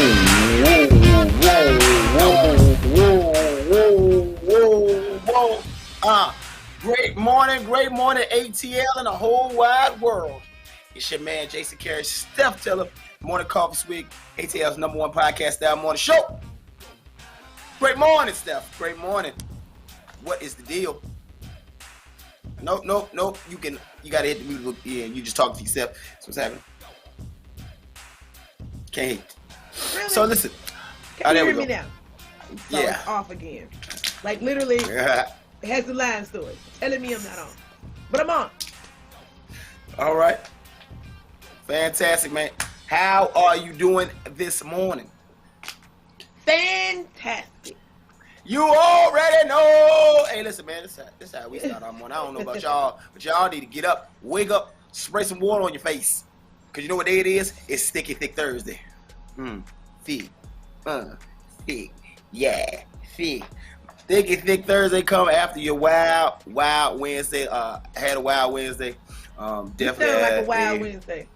Great morning, ATL and the whole wide world. It's your man, Jason Carey, Steph Tiller, Morning Coffee Swig, ATL's #1 podcast style morning show. Great morning, Steph. Great morning. What is the deal? Nope. You gotta hit the mute. Yeah, you just talk to yourself. That's what's happening. Can't hit. Really? So listen. Can you hear me now? So Yeah. It's off again. Like literally, it has the lines to it, telling me I'm not on, but I'm on. All right. Fantastic, man. How are you doing this morning? Fantastic. You already know. Hey, listen, man. This is how we start our morning. I don't know about y'all, but y'all need to get up, wake up, spray some water on your face. Because you know what day it is? It's Sticky Thick Thursday. Thick. Thick. Yeah, thick. Sticky Thick Thursday come after your wild Wednesday. Had a wild Wednesday. Definitely sound like a wild Wednesday.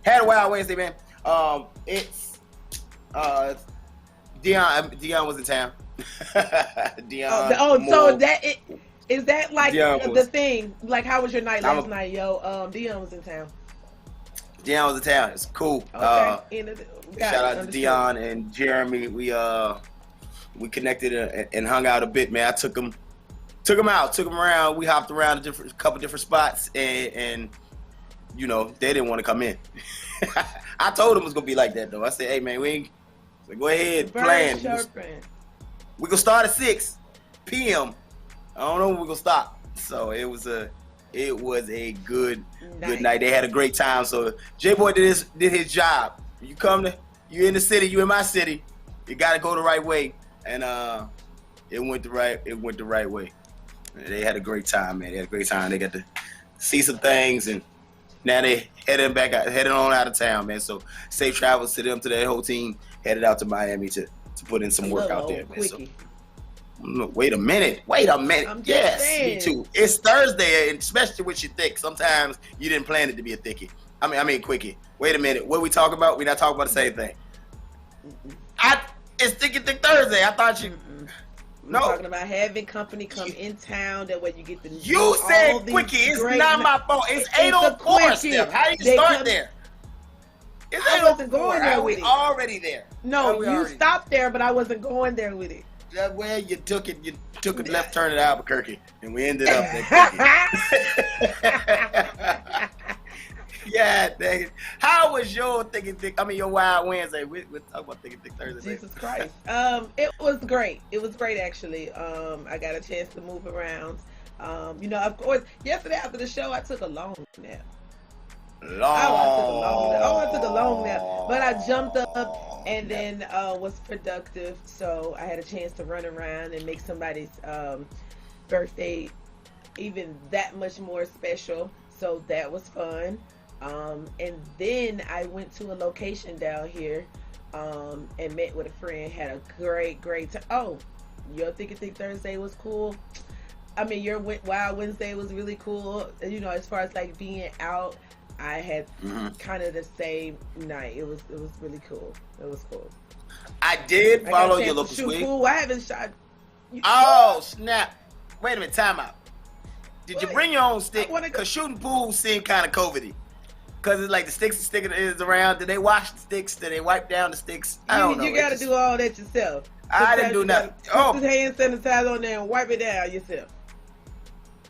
Had a wild Wednesday, man. It's Dion was in town. Dion. So is that like Dion the thing? Like, how was your night last night, yo? Dion was in town. Dion was in town. It's cool. Okay. Shout out to Dion and Jeremy. We connected and hung out a bit, man. I took them around. We hopped around a couple different spots, and you know they didn't want to come in. I told them it was gonna be like that though. I said, hey man, go ahead, plan. We gonna start at 6 p.m. I don't know when we gonna stop. So it was a good night. They had a great time. So J-Boy did his job. You in the city, you in my city. You gotta go the right way, and it went the right way. They had a great time, man. They had a great time. They got to see some things, and now they heading on out of town, man. So safe travels to them, to their whole team. Headed out to Miami to put in some work out there, man. So, wait a minute. Yes, saying. Me too. It's Thursday, and especially with your thick. Sometimes you didn't plan it to be a thickie. I mean quickie. Wait a minute. What we talking about? We're not talking about the same thing. It's Thick Thursday. I thought you. No. We're talking about having company come in town. That way you get the. You said quickie. It's not my fault. It's 8:04, Steph. How do you start there? I wasn't going there with it. Already there. No, you stopped there, but I wasn't going there with it. Well, you took it. You took a left turn at Albuquerque, and we ended up there. Yeah, dang it. How was your your Wild Wednesday? We'll talk about Thick Thursday. Jesus Christ. It was great. It was great, actually. I got a chance to move around. Of course, yesterday after the show, I took a long nap. I took a long nap. But I jumped up and then was productive. So I had a chance to run around and make somebody's birthday even that much more special. So that was fun. And then I went to a location down here and met with a friend. Had a great time. Oh, your Thick Thursday was cool. I mean, your Wild Wednesday was really cool. As far as like being out, I had kind of the same night. It was really cool. It was cool. I did follow your local Swig. I haven't shot. Oh snap! Wait a minute, time out. Did you bring your own stick? Because shooting pool seemed kind of COVIDy. Because it's like the sticks is around. Did they wash the sticks? Did they wipe down the sticks? I don't know. You got to do all that yourself. I didn't do nothing. Put the hand sanitizer on there and wipe it down yourself.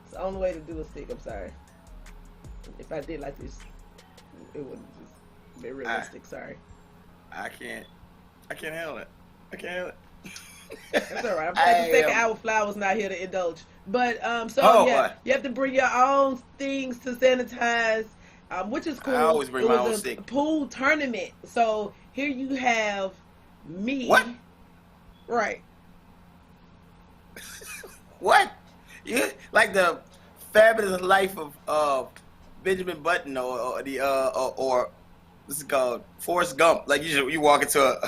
It's the only way to do a stick. I'm sorry. If I did like this, it wouldn't just be realistic. Sorry. I can't handle it. That's all right. I'm glad the second hour Flower's not here to indulge. But you have to bring your own things to sanitize, which is cool. I always bring my own stick. Pool tournament. So here you have me. What? Right. What? You like the Fabulous Life of Benjamin Button or what's it called? Forrest Gump. Like you walk into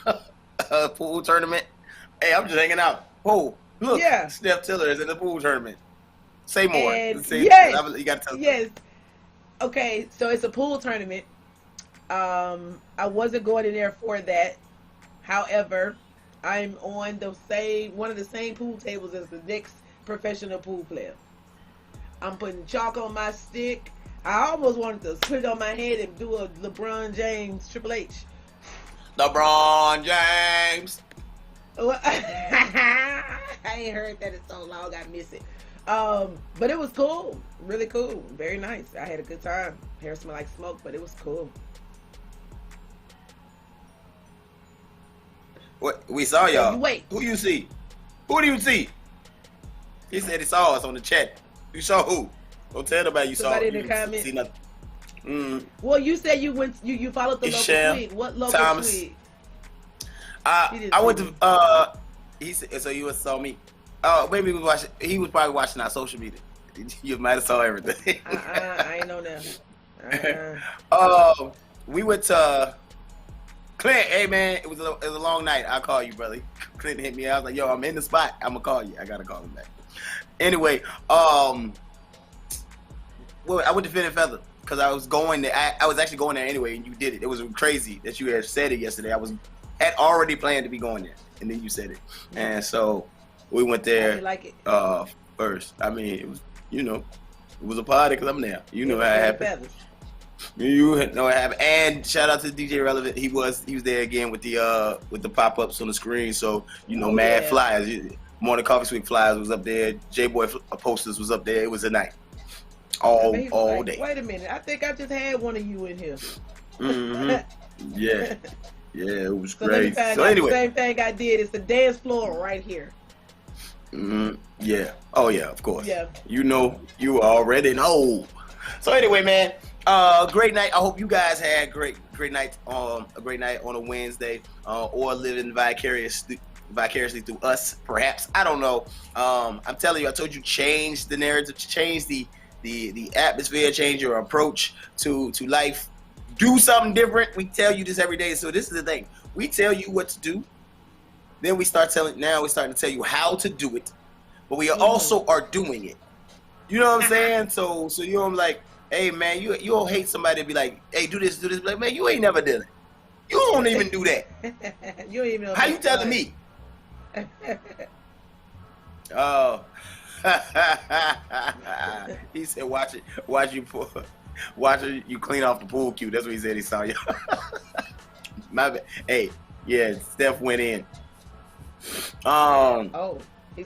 a pool tournament. Hey, I'm just hanging out. Oh, look, Steph Tiller is in the pool tournament. Say more. You got to tell. Yes. Okay, so it's a pool tournament. I wasn't going in there for that. However, I'm on one of the same pool tables as the next professional pool player. I'm putting chalk on my stick. I almost wanted to put it on my head and do a LeBron James Triple H. LeBron James. I ain't heard that in so long. I miss it. But it was cool. Really cool. Very nice. I had a good time. Hair smelled like smoke, but it was cool. What we saw y'all. Wait. Who you see? Who do you see? He said he saw us on the chat. You saw who? Don't tell nobody Somebody saw. in the comments. See nothing. Well, you said you followed the local Swig. What local Thomas. Swig? I went to he said so you saw me. Oh, maybe he was probably watching our social media. You might have saw everything. I ain't know that. We went to Clint. Hey man, it was a long night. I'll call you, brother. Clint hit me. I was like, yo, I'm in the spot. I'm gonna call you. I gotta call him back. Anyway, well, I went to Fin and Feather because I was going there. I was actually going there anyway, and you did it. It was crazy that you had said it yesterday. Had already planned to be going there, and then you said it, and so we went there. Like it? First. I mean, it was it was a party because I'm there. You know how it happened. You know what happened. And shout out to DJ Relevant. He was there again with the pop-ups on the screen. So mad flyers. Morning Coffee Swig flyers was up there. J-Boy posters was up there. It was a night. All day. Wait a minute. I think I just had one of you in here. Mm-hmm. Yeah. Yeah, it was so crazy. So anyway. The same thing I did is the dance floor right here. Mm-hmm. Yeah. Oh yeah, of course. Yeah. You already know. So anyway, man, great night. I hope you guys had great night. A great night on a Wednesday, or living vicariously through us, perhaps. I don't know. I'm telling you, I told you, change the narrative, change the atmosphere, change your approach to life. Do something different. We tell you this every day. So this is the thing. We tell you what to do. Then we're starting to tell you how to do it. But we also are doing it. You know what I'm saying? So I'm like, hey man, you don't hate somebody to be like, hey, do this. Like, man, you ain't never done it. You don't even do that. You don't even know. How you telling me? Oh. He said, watch you clean off the pool cue. That's what he said he saw you. My bad. Hey, yeah, Steph went in. He's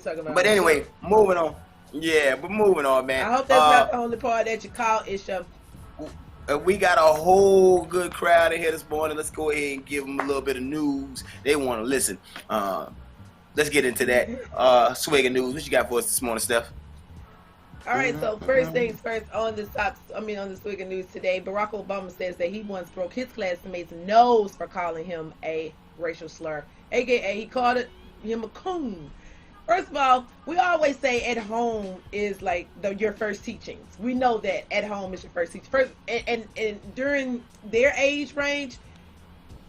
talking about. But anyway, moving on. Yeah, but moving on, man. I hope that's not the only part that you call Isha. We got a whole good crowd in here this morning. Let's go ahead and give them a little bit of news. They want to listen. Let's get into that. Swig of news. What you got for us this morning, Steph? All right, so first things first, on the Swig of news today, Barack Obama says that he once broke his classmate's nose for calling him a racial slur, aka he called him a coon. First of all, we always say at home is like your first teachings. We know that at home is your first teaching. And during their age range,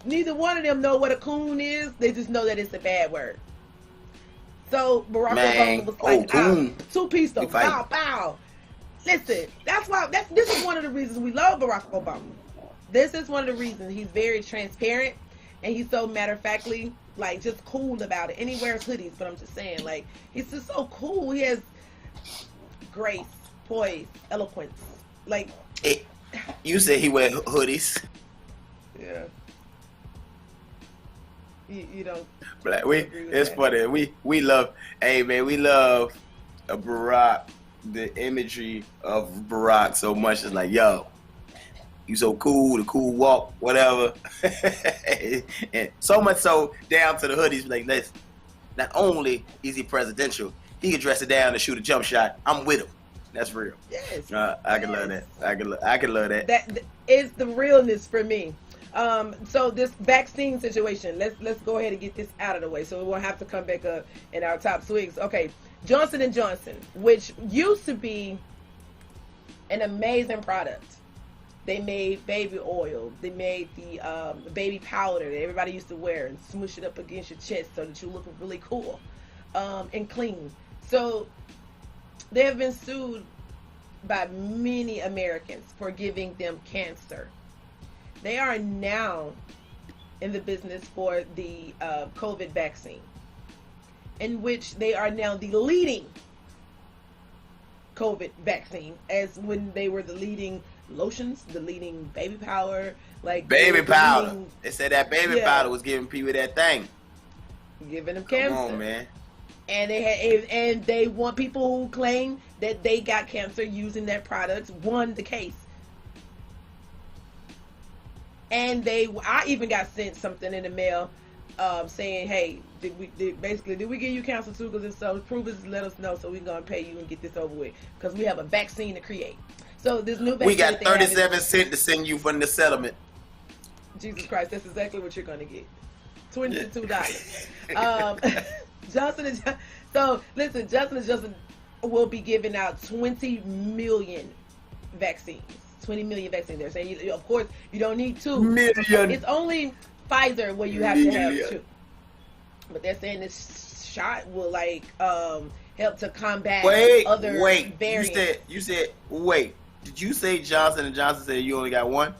neither one of them know what a coon is. They just know that it's a bad word. So Barack Obama was like, two-piece though, bow, bow. Listen, this is one of the reasons we love Barack Obama. This is one of the reasons he's very transparent and he's so matter-of-factly, like, just cool about it. And he wears hoodies, but I'm just saying, like, he's just so cool. He has grace, poise, eloquence. Like, you said he wears hoodies. Yeah. You don't. But it's funny. We love. Hey man, we love Barack. The imagery of Barack so much. It's like, yo, you so cool. The cool walk, whatever. And so much so down to the hoodies. Like, let's. Not only is he presidential, he can dress it down and shoot a jump shot. I'm with him. That's real. Yes. I can love that. I can love that. That is the realness for me. So this vaccine situation, let's go ahead and get this out of the way so we won't have to come back up in our top swigs. Okay, Johnson & Johnson, which used to be an amazing product. They made baby oil. They made the baby powder that everybody used to wear and smoosh it up against your chest so that you look really cool and clean. So they have been sued by many Americans for giving them cancer. They are now in the business for the COVID vaccine, in which they are now the leading COVID vaccine, as when they were the leading lotions, the leading baby powder, like baby powder. They said that baby powder was giving people that thing, giving them cancer. Come on, man. And they want people who claim that they got cancer using that product won the case. And I even got sent something in the mail saying, hey, did we give you cancer too? Because if so, prove it, let us know so we're going to pay you and get this over with. Because we have a vaccine to create. So this new vaccine. We got 37 cents to send you from the settlement. Jesus Christ, that's exactly what you're going to get. $22. Johnson & Johnson. So listen, Johnson & Johnson will be giving out 20 million vaccines. 20 million vaccines. They're saying, of course, you don't need 2 million. It's only Pfizer where you have to have 2. But they're saying this shot will help to combat other variants. You said wait. Did you say Johnson & Johnson said you only got 1?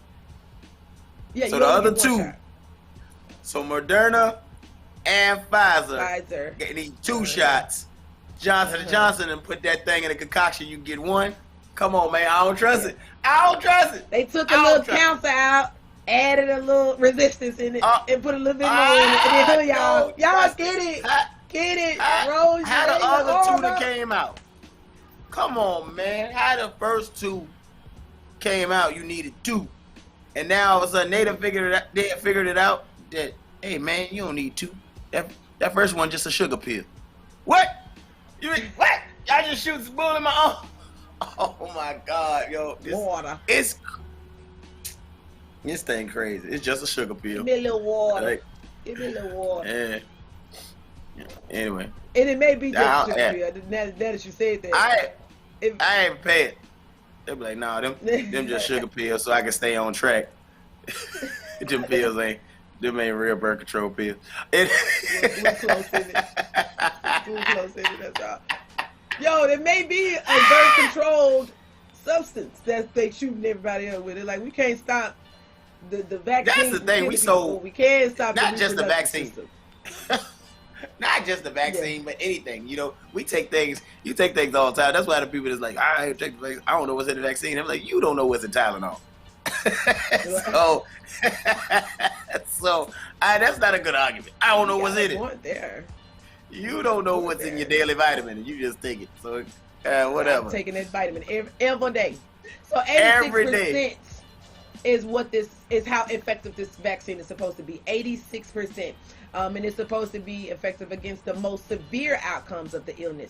Yeah. So the other 2. So Moderna and Pfizer need 2 shots. Johnson & Johnson and put that thing in a concoction. You get 1. Come on, man. I don't trust it. They took a little cancer out, added a little resistance in it, and put a little bit more in it. And then y'all get it. Get it. Rose. How the other 2 that came out? Come on, man. How the first 2 came out, you needed 2. And now all of a sudden they figured it out that, hey, man, you don't need 2. That first one just a sugar pill. What? You mean, what? Y'all just shoot some bull in my arm. Oh my God, yo. Water. This thing crazy. It's just a sugar pill. Give me a little water. Give me a little water. Yeah. Anyway. And it may be just a sugar pill. Now that you said that. I ain't pay it. They be like, nah, them just sugar pills so I can stay on track. Them pills ain't real birth control pills. Too close in it. That's all. Yo, there may be a birth controlled substance that they shooting everybody up with. It like we can't stop the vaccine. That's the thing. We can't stop. Not just the vaccine. Not just the vaccine, but anything. You know, we take things. You take things all the time. That's why the people that's like, I take the vaccine. I don't know what's in the vaccine. I'm like, you don't know what's in Tylenol. so that's not a good argument. I don't know what's in it. There. You don't know what's in your daily vitamin, and you just take it. So, whatever. I'm taking that vitamin every day. So 86% is what this is how effective this vaccine is supposed to be. 86%, and it's supposed to be effective against the most severe outcomes of the illness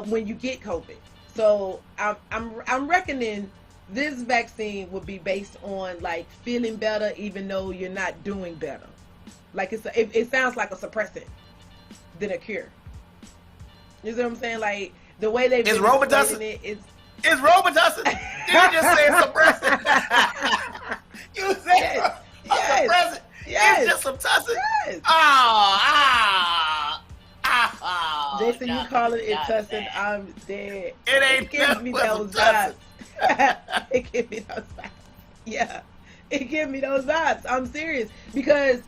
when you get COVID. So I'm reckoning this vaccine would be based on like feeling better, even though you're not doing better. Like it sounds like a suppressant than a cure. You see what I'm saying? Like the way they've been Robitussin. It's Robitussin. You just said suppressant. You said suppressant. Yes. It's just some tussin. Yes. Jason, you calling it tussin? I'm dead. It ain't give me those vibes. It give me those vibes. Yeah, it give me those vibes. I'm serious because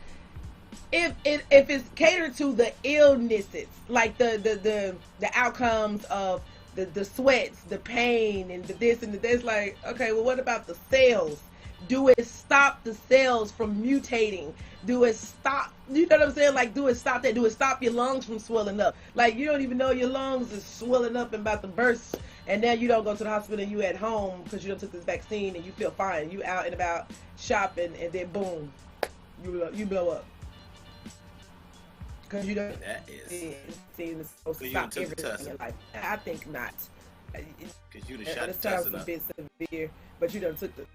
if it's catered to the illnesses, like the outcomes of the sweats, the pain, and the this and the this, like, okay, well, what about the cells? Do it stop the cells from mutating? Do it stop, you know what I'm saying? Like, do it stop that? Do it stop your lungs from swelling up? Like, you don't even know your lungs is swelling up and about to burst, and now you don't go to the hospital and you at home because you don't took this vaccine and you feel fine. You out and about shopping, and then boom, you blow up. Because you don't. That is. It's supposed to stop everything in your life. I think not. Because you done shot the tussin up. Bit severe, but you done took the.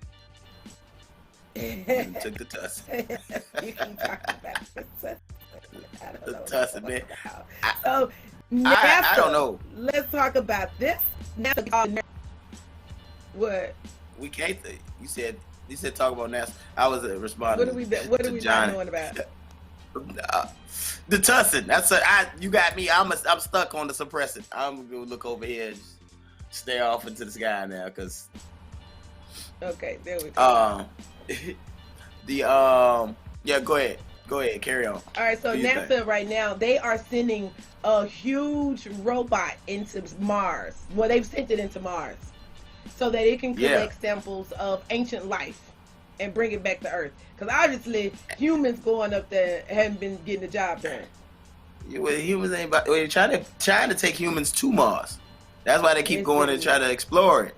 You took the tussin. You can talk about the tussin, man. So I don't know. Let's talk about this. What? We can't. You said talk about NASA. I was responding. What are we not knowing about? The tussin. You got me. I'm stuck on the suppressant. I'm gonna look over here and just stare off into the sky now, cause. Okay, there we go. Yeah, go ahead. Go ahead, carry on. All right, so NASA right now, they are sending a huge robot into Mars. Well, they've sent it into Mars so that it can collect samples of ancient life and bring it back to Earth. Because obviously, humans going up there haven't been getting the job done. Yeah, well, humans ain't about. Well, trying to take humans to Mars. That's why they keep going and try to explore it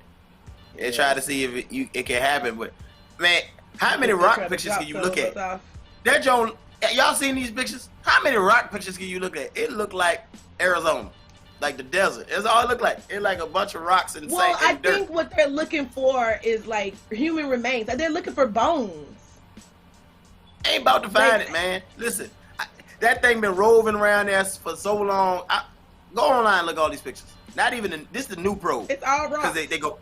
and try to see if it can happen. But man, how many rock pictures can you look at? That Joan, y'all seen these pictures? How many rock pictures can you look at? It looked like Arizona, like the desert. That's all it looked like. It's like a bunch of rocks and well, I think what they're looking for is like human remains. They're looking for bones. Ain't about to find it, man. Listen, that thing been roving around there for so long. Go online and look at all these pictures. Not even this is the new probe. It's all rocks. Because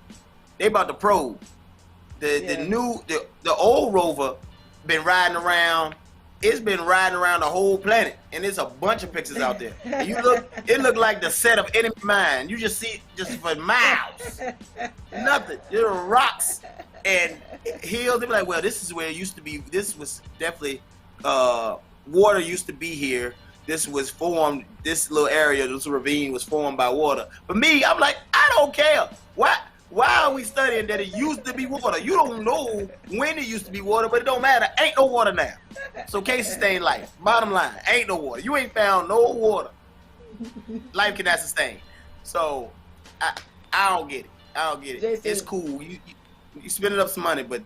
they about to probe. The old rover been riding around. It's been riding around the whole planet, and there's a bunch of pictures out there. And it looked like the set of Enemy Mine. You just see it just for miles. Nothing. There are rocks and hills. They be like, well, this is where it used to be. This was definitely water used to be here. This was formed. This little area, this ravine, was formed by water. For me, I'm like, I don't care. Why are we studying that it used to be water? You don't know when it used to be water, but it don't matter. Ain't no water now. So can't sustain life. Bottom line, ain't no water. You ain't found no water. Life cannot sustain. So I don't get it. I don't get it. Jason, it's cool. You spending up some money, but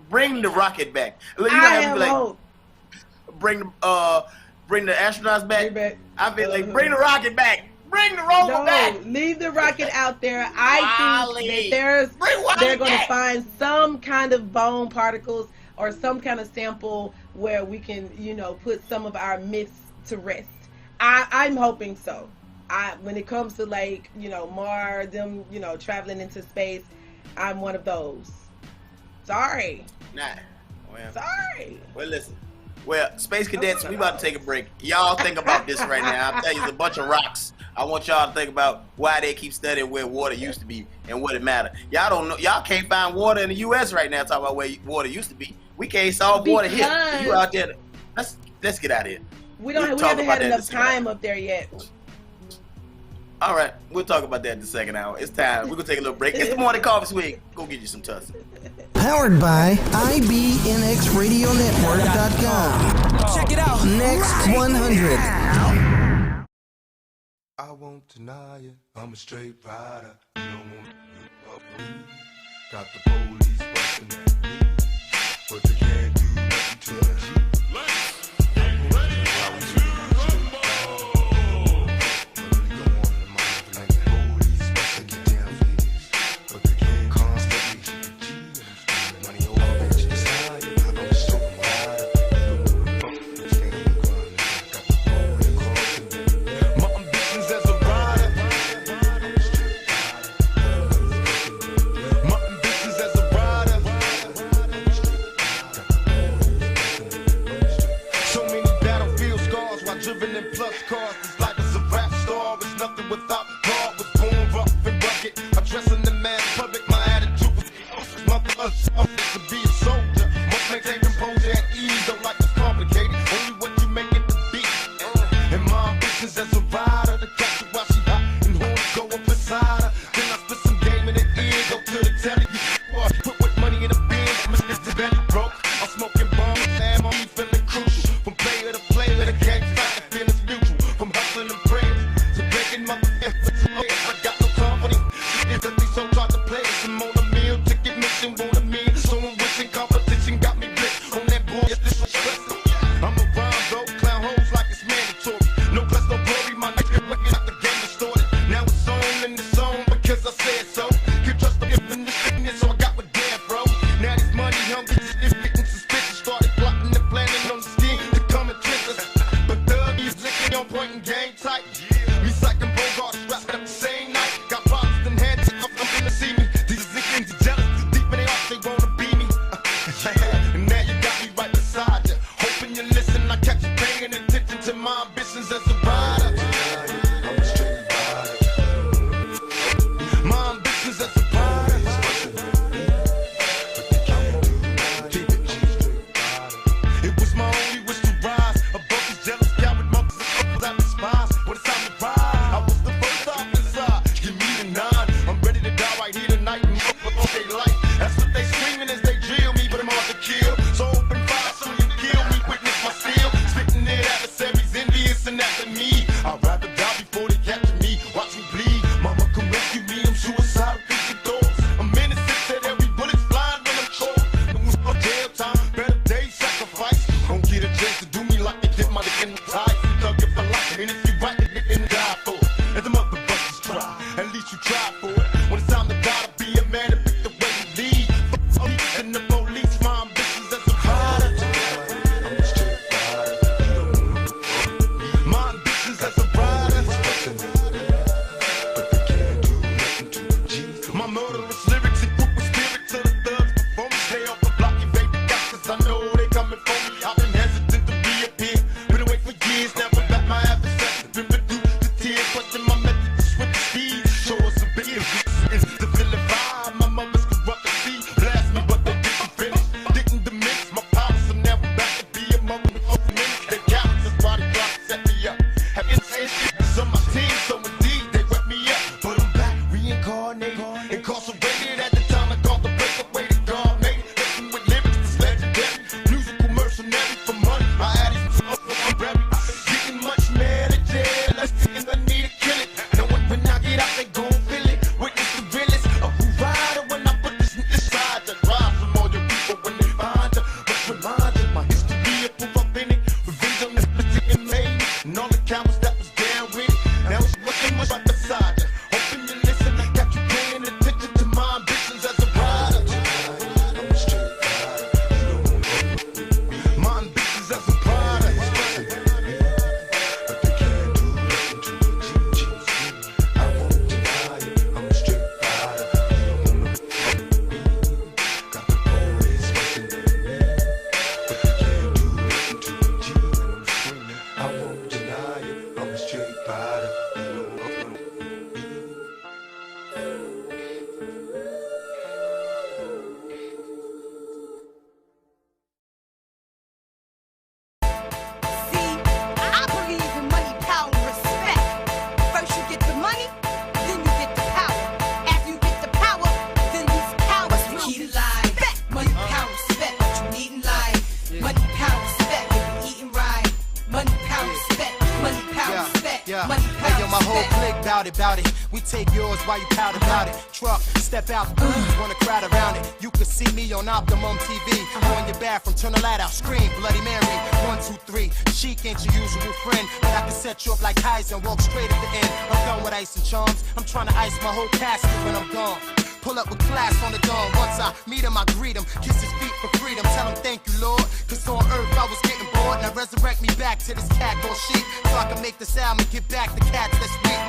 bring the rocket back. You know, I have hope. Bring the astronauts back. I feel like bring the rocket back. Bring the rover back. Leave the rocket out there. I think that they're going to find some kind of bone particles or some kind of sample where we can, put some of our myths to rest. I'm hoping so. When it comes to Mars, them, traveling into space, I'm one of those. Sorry. Nah. Well, sorry. Well, listen. Well, Space Cadets, we about to take a break. Y'all think about this right now. I'll tell you, it's a bunch of rocks. I want y'all to think about why they keep studying where water used to be and what it matters. Y'all don't know. Y'all can't find water in the U.S. right now. Talking about where water used to be. We can't solve water here. You out there? Let's get out of here. We haven't had enough time up there yet. All right, we'll talk about that in the second hour. It's time. We're gonna take a little break. It's the morning coffee Swig. Go get you some tuss. Powered by IBNXRadioNetwork.com. Check it out. Next 100. I won't deny it. I'm a straight rider. You don't want to me. Got the police busting at me, but they can't do nothing to me. And all the cowards that was down with it, now it's looking much like beside you. Hoping you listen, I got you paying attention to my ambitions as a rider. I'm a straight rider. My ambitions as a rider. But they can't do nothing to a G. I won't deny it. I'm a straight rider. Got the police watching me. But they can't do nothing to a G. And I'm screaming. I won't deny it. I'm a straight rider. See, I believe in money, power, and respect. First you get the money, then you get the power. After you get the power, then these cowards will respect. Money, power, respect, what you need in life. Money, power, respect, if you eating right. Money, power, respect, money, power, respect. Money, Hey, power, yo, my whole respect. clique bout it. We take yours while you pout about it. Truck, step out, wanna crowd around it. You can see me on Optimum TV. On your bathroom, turn the light out, scream, Bloody Mary. 1, 2, 3. Chic ain't your usual friend, but I can set you up like Heisen, walk straight at the end. I'm done with ice and charms. I'm trying to ice my whole casket when I'm gone. Pull up with class on the dawn. Once I meet him, I greet him. Kiss his feet for freedom. Tell him thank you, Lord. Cause on earth I was getting bored. Now resurrect me back to this cat called sheep. So I can make this album and get back the cats that's weak.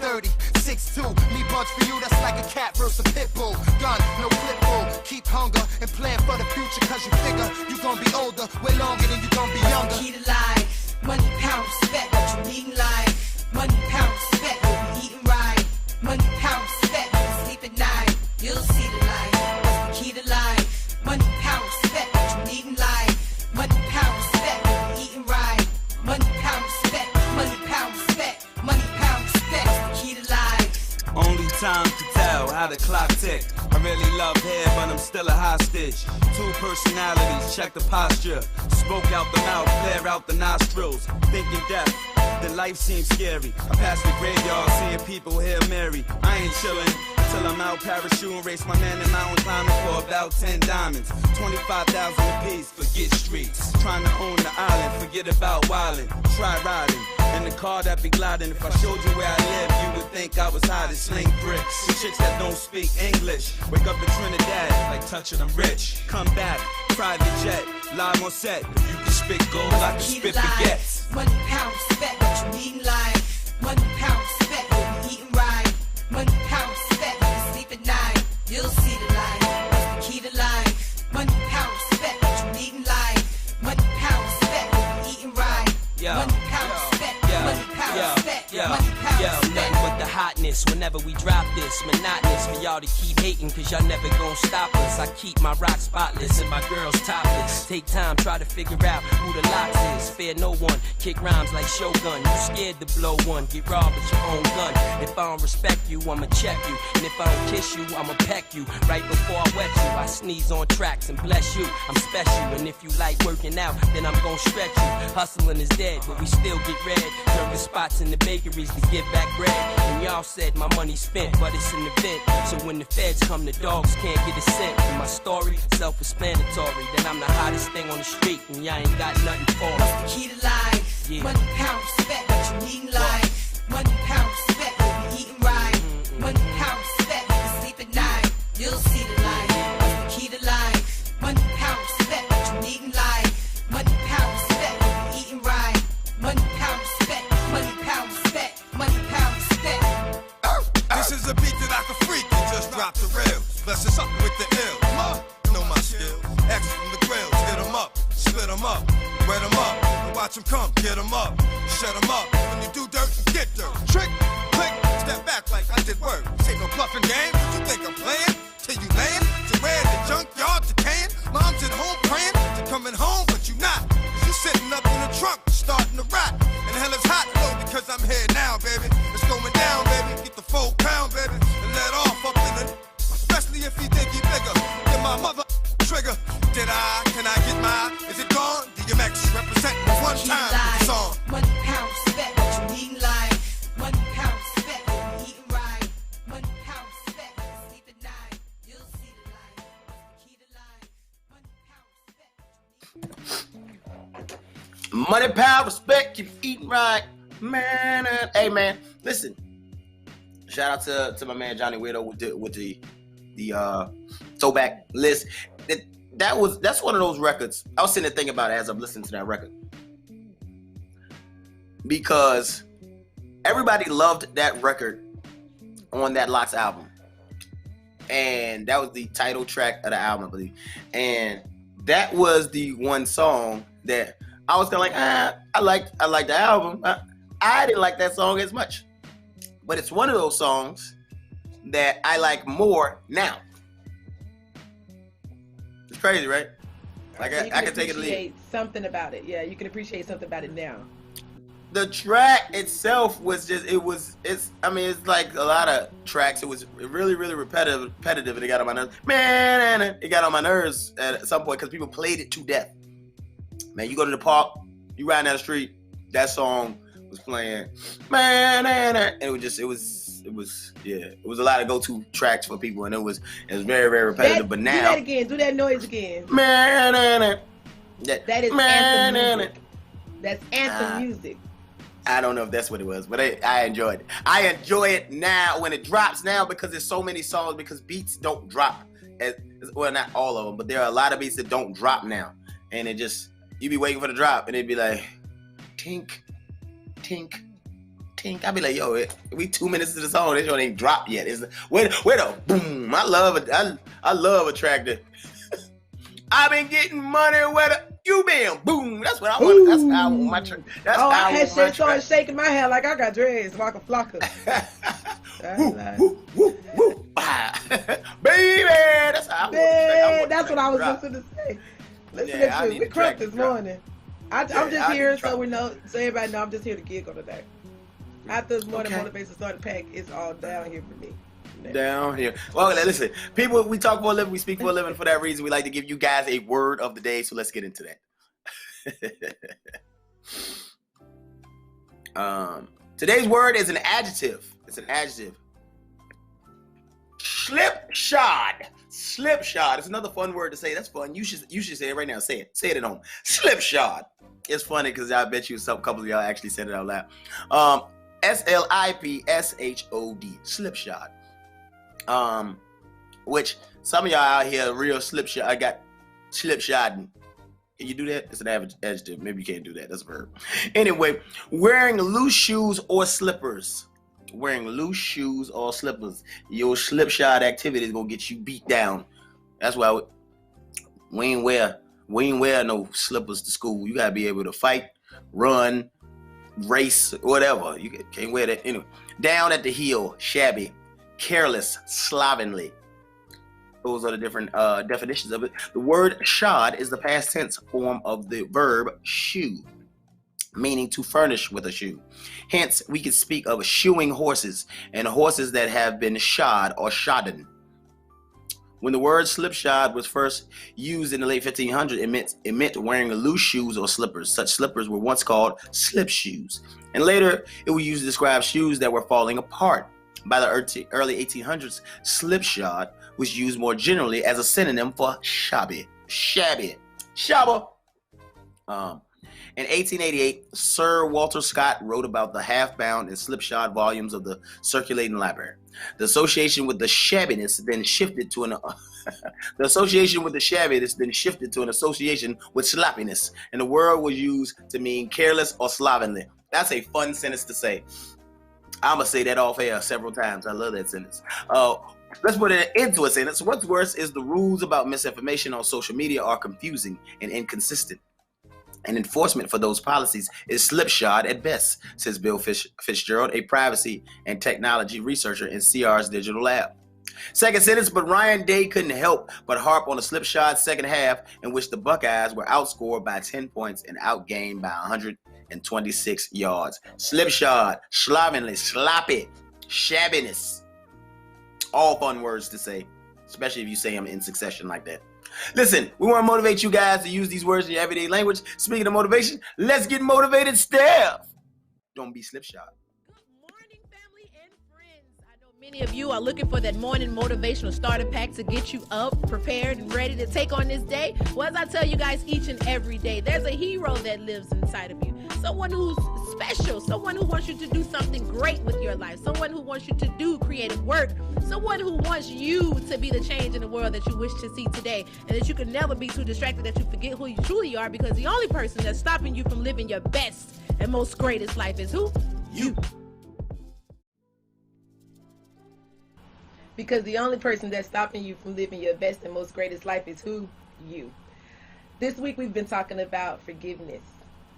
230, 6'2". Me buds for you, that's like a cat versus a pit bull. Gun, no clip bull. Keep hunger and plan for the future. Cause you figure you gon' be older way longer than you gon' be younger. Key to life. Money, power, respect, what you need in life. Money, power, respect, what you eating right. Money, power, respect, when you sleep at night. You'll see the light. What's the key to life? Money, power, respect, what you need in life. Money, power, respect, what you eating right. Money, power, respect, money, power, respect. Money, power, respect, what's the key to life? Only time to tell how the clock tick. I really love hair, but I'm still a hostage. 2 personalities, check the posture. Smoke out the mouth, flare out the nostrils. Thinking death, then life seems scary. I pass the graveyard, seeing people here marry. I ain't chillin' till I'm out parachuting. Race my man in mountain climbing for about 10 diamonds. 25,000 apiece, forget streets. Trying to own the island, forget about wildin'. Try riding in the car that be gliding. If I showed you where I live, you would think I was hiding. Sling bricks, the chicks that don't speak English. Wake up in Trinidad, like touching them rich. Come back, private jet, live on set. If you can spit gold, I can Key to spit life. baguettes. Money, power, respect, what you need in life. Money, power, respect, what you eating right. Money, power, respect, when you sleep at night. You'll see the light. What's the key to life? Money, power, respect, what you need in life. Money, power, respect, what you eating right. Money, power, respect, money, power, respect, money, power, respect. Nothing but the hotness whenever we drop this. Monotonous for y'all to keep hating, cause y'all never gon' stop us. I keep my rock spotless and my girls topless. Take time, try to figure out who the locks is. Fear no one, kick rhymes like Shogun. You scared to blow one, get robbed with your own gun. If I don't respect you, I'ma check you. And if I don't kiss you, I'ma peck you. Right before I wet you, I sneeze on tracks and bless you. I'm special, and if you like working out, then I'm gon' stretch you. Hustling is dead, but we still get red. Serving spots in the bakeries to give back bread. And y'all said my money spent, but it's an event. So when the feds come, the dogs can't get a cent. And my story, self-explanatory, that I'm the hottest thing on the street, and y'all ain't got nothing for me. What's the key to life? Yeah. Money, power, respect, what you need in life. Money, power, respect, what you eating right. Money, power, respect, when you sleep at night. You'll see the light. What's the key to life? Money, power, respect, what you need in life. Money, power, respect, what you eating right. Money, power, respect, money, power, respect, money, power, respect. This is a beat that I can freak and just drop the rails. Bless us up with the ill. Know my skill. X from the grills. Hit 'em up, split 'em up, wet 'em up. And watch 'em come, get 'em up, shut 'em up. When you do dirt, you get dirt. Trick, click, step back like I did work. Take a bluffing game. What you think I'm playing? Till you land? To where the junkyard decaying? Mom's at home praying. To coming home, but you not. 'Cause you sitting up in the trunk, starting to rot. And hell is hot, no, because I'm here now, baby. It's going down, baby. Get the 4 pound, baby. And let off up in the. Especially if you think he bigger than my mother trigger. Did I? Can I get mine? Is it gone? DMX represent one time with the song. Money, power, respect, what you need in life. Money, power, respect, what you eating right. Money, power, respect, when you sleep at night. You'll see the light. What's the key to life? Money, power, respect, what you need in life. Money, power, respect, keep eating right, man. Hey, man, listen. Shout out to my man Johnny Weirdo with the throwback list. That's one of those records. I was sitting there thinking about it as I'm listening to that record, because everybody loved that record on that Lox album, and that was the title track of the album, I believe. And that was the one song that I was kind of like, I like the album. I didn't like that song as much, but it's one of those songs that I like more now. It's crazy, right? Like so I can take it or leave it. Something about it. Yeah, you can appreciate something about it now. The track itself was just, it's like a lot of tracks. It was really, really repetitive, and it got on my nerves. Man, it got on my nerves at some point because people played it to death. Man, you go to the park, you riding down the street, that song was playing. Man, and it was a lot of go-to tracks for people, and it was very, very repetitive. But now, do that again. Do that noise again. Man, that is anthem music. That's anthem music. I don't know if that's what it was, but I enjoyed it. I enjoy it now when it drops now because there's so many songs, because beats don't drop. Well, not all of them, but there are a lot of beats that don't drop now. And it just, you be waiting for the drop, and it'd be like, tink, tink, tink. I'd be like, yo, we 2 minutes to the song, this one ain't dropped yet. Wait a boom. I love a track that I've been getting money where you been, boom. That's what I want. Ooh. That's how I want my track. That's how I want my track. Started shaking my hair like I got dreads, Waka Flocka. Woo. Baby, that's how I want the track. That's what I was listening to say. Listen to you. We crunk this morning. I'm just here so everybody know I'm just here to giggle today. After this morning motivation started pack, it's all down here for me. Down here. Well, listen, people, we talk for a living, we speak for a living. For that reason, we like to give you guys a word of the day. So let's get into that. Today's word is an adjective. It's an adjective. Slipshod. Slipshod. It's another fun word to say. That's fun. You should say it right now. Say it. Say it at home. Slipshod. It's funny because I bet you some couple of y'all actually said it out loud. SLIPSHOD. Slipshod. Which some of y'all out here real slipshod. I got slipshodding. Can you do that? It's an adjective. Maybe you can't do that. That's a verb. Anyway, wearing loose shoes or slippers. Wearing loose shoes or slippers. Your slipshod activity is gonna get you beat down. That's why we ain't wear no slippers to school. You gotta be able to fight, run, race, whatever. You can't wear that anyway. Down at the heel, shabby. Careless, slovenly. Those are the different definitions of it. The word shod is the past tense form of the verb shoe, meaning to furnish with a shoe. Hence, we can speak of shoeing horses and horses that have been shod or shodden. When the word slipshod was first used in the late 1500s, it meant wearing loose shoes or slippers. Such slippers were once called slip shoes, and later it was used to describe shoes that were falling apart. By the early 1800s, slipshod was used more generally as a synonym for shabby. In 1888, Sir Walter Scott wrote about the half-bound and slipshod volumes of the circulating library. The association with the shabbiness then shifted to an association with sloppiness, and the word was used to mean careless or slovenly. That's a fun sentence to say. I'm going to say that off air several times. I love that sentence. Let's put it into a sentence. What's worse is the rules about misinformation on social media are confusing and inconsistent. And enforcement for those policies is slipshod at best, says Bill Fitzgerald, a privacy and technology researcher in CR's Digital Lab. Second sentence, but Ryan Day couldn't help but harp on the slipshod second half in which the Buckeyes were outscored by 10 points and outgained by 126 yards. Slipshod, slovenly, sloppy, shabbiness. All fun words to say, especially if you say them in succession like that. Listen, we want to motivate you guys to use these words in your everyday language. Speaking of motivation, let's get motivated, Steph. Don't be slipshod. Many of you are looking for that morning motivational starter pack to get you up, prepared, and ready to take on this day. Well, as I tell you guys each and every day, there's a hero that lives inside of you. Someone who's special, someone who wants you to do something great with your life, someone who wants you to do creative work, someone who wants you to be the change in the world that you wish to see today, and that you can never be too distracted that you forget who you truly are, because the only person that's stopping you from living your best and most greatest life is who? You. Because the only person that's stopping you from living your best and most greatest life is who? You. This week we've been talking about forgiveness,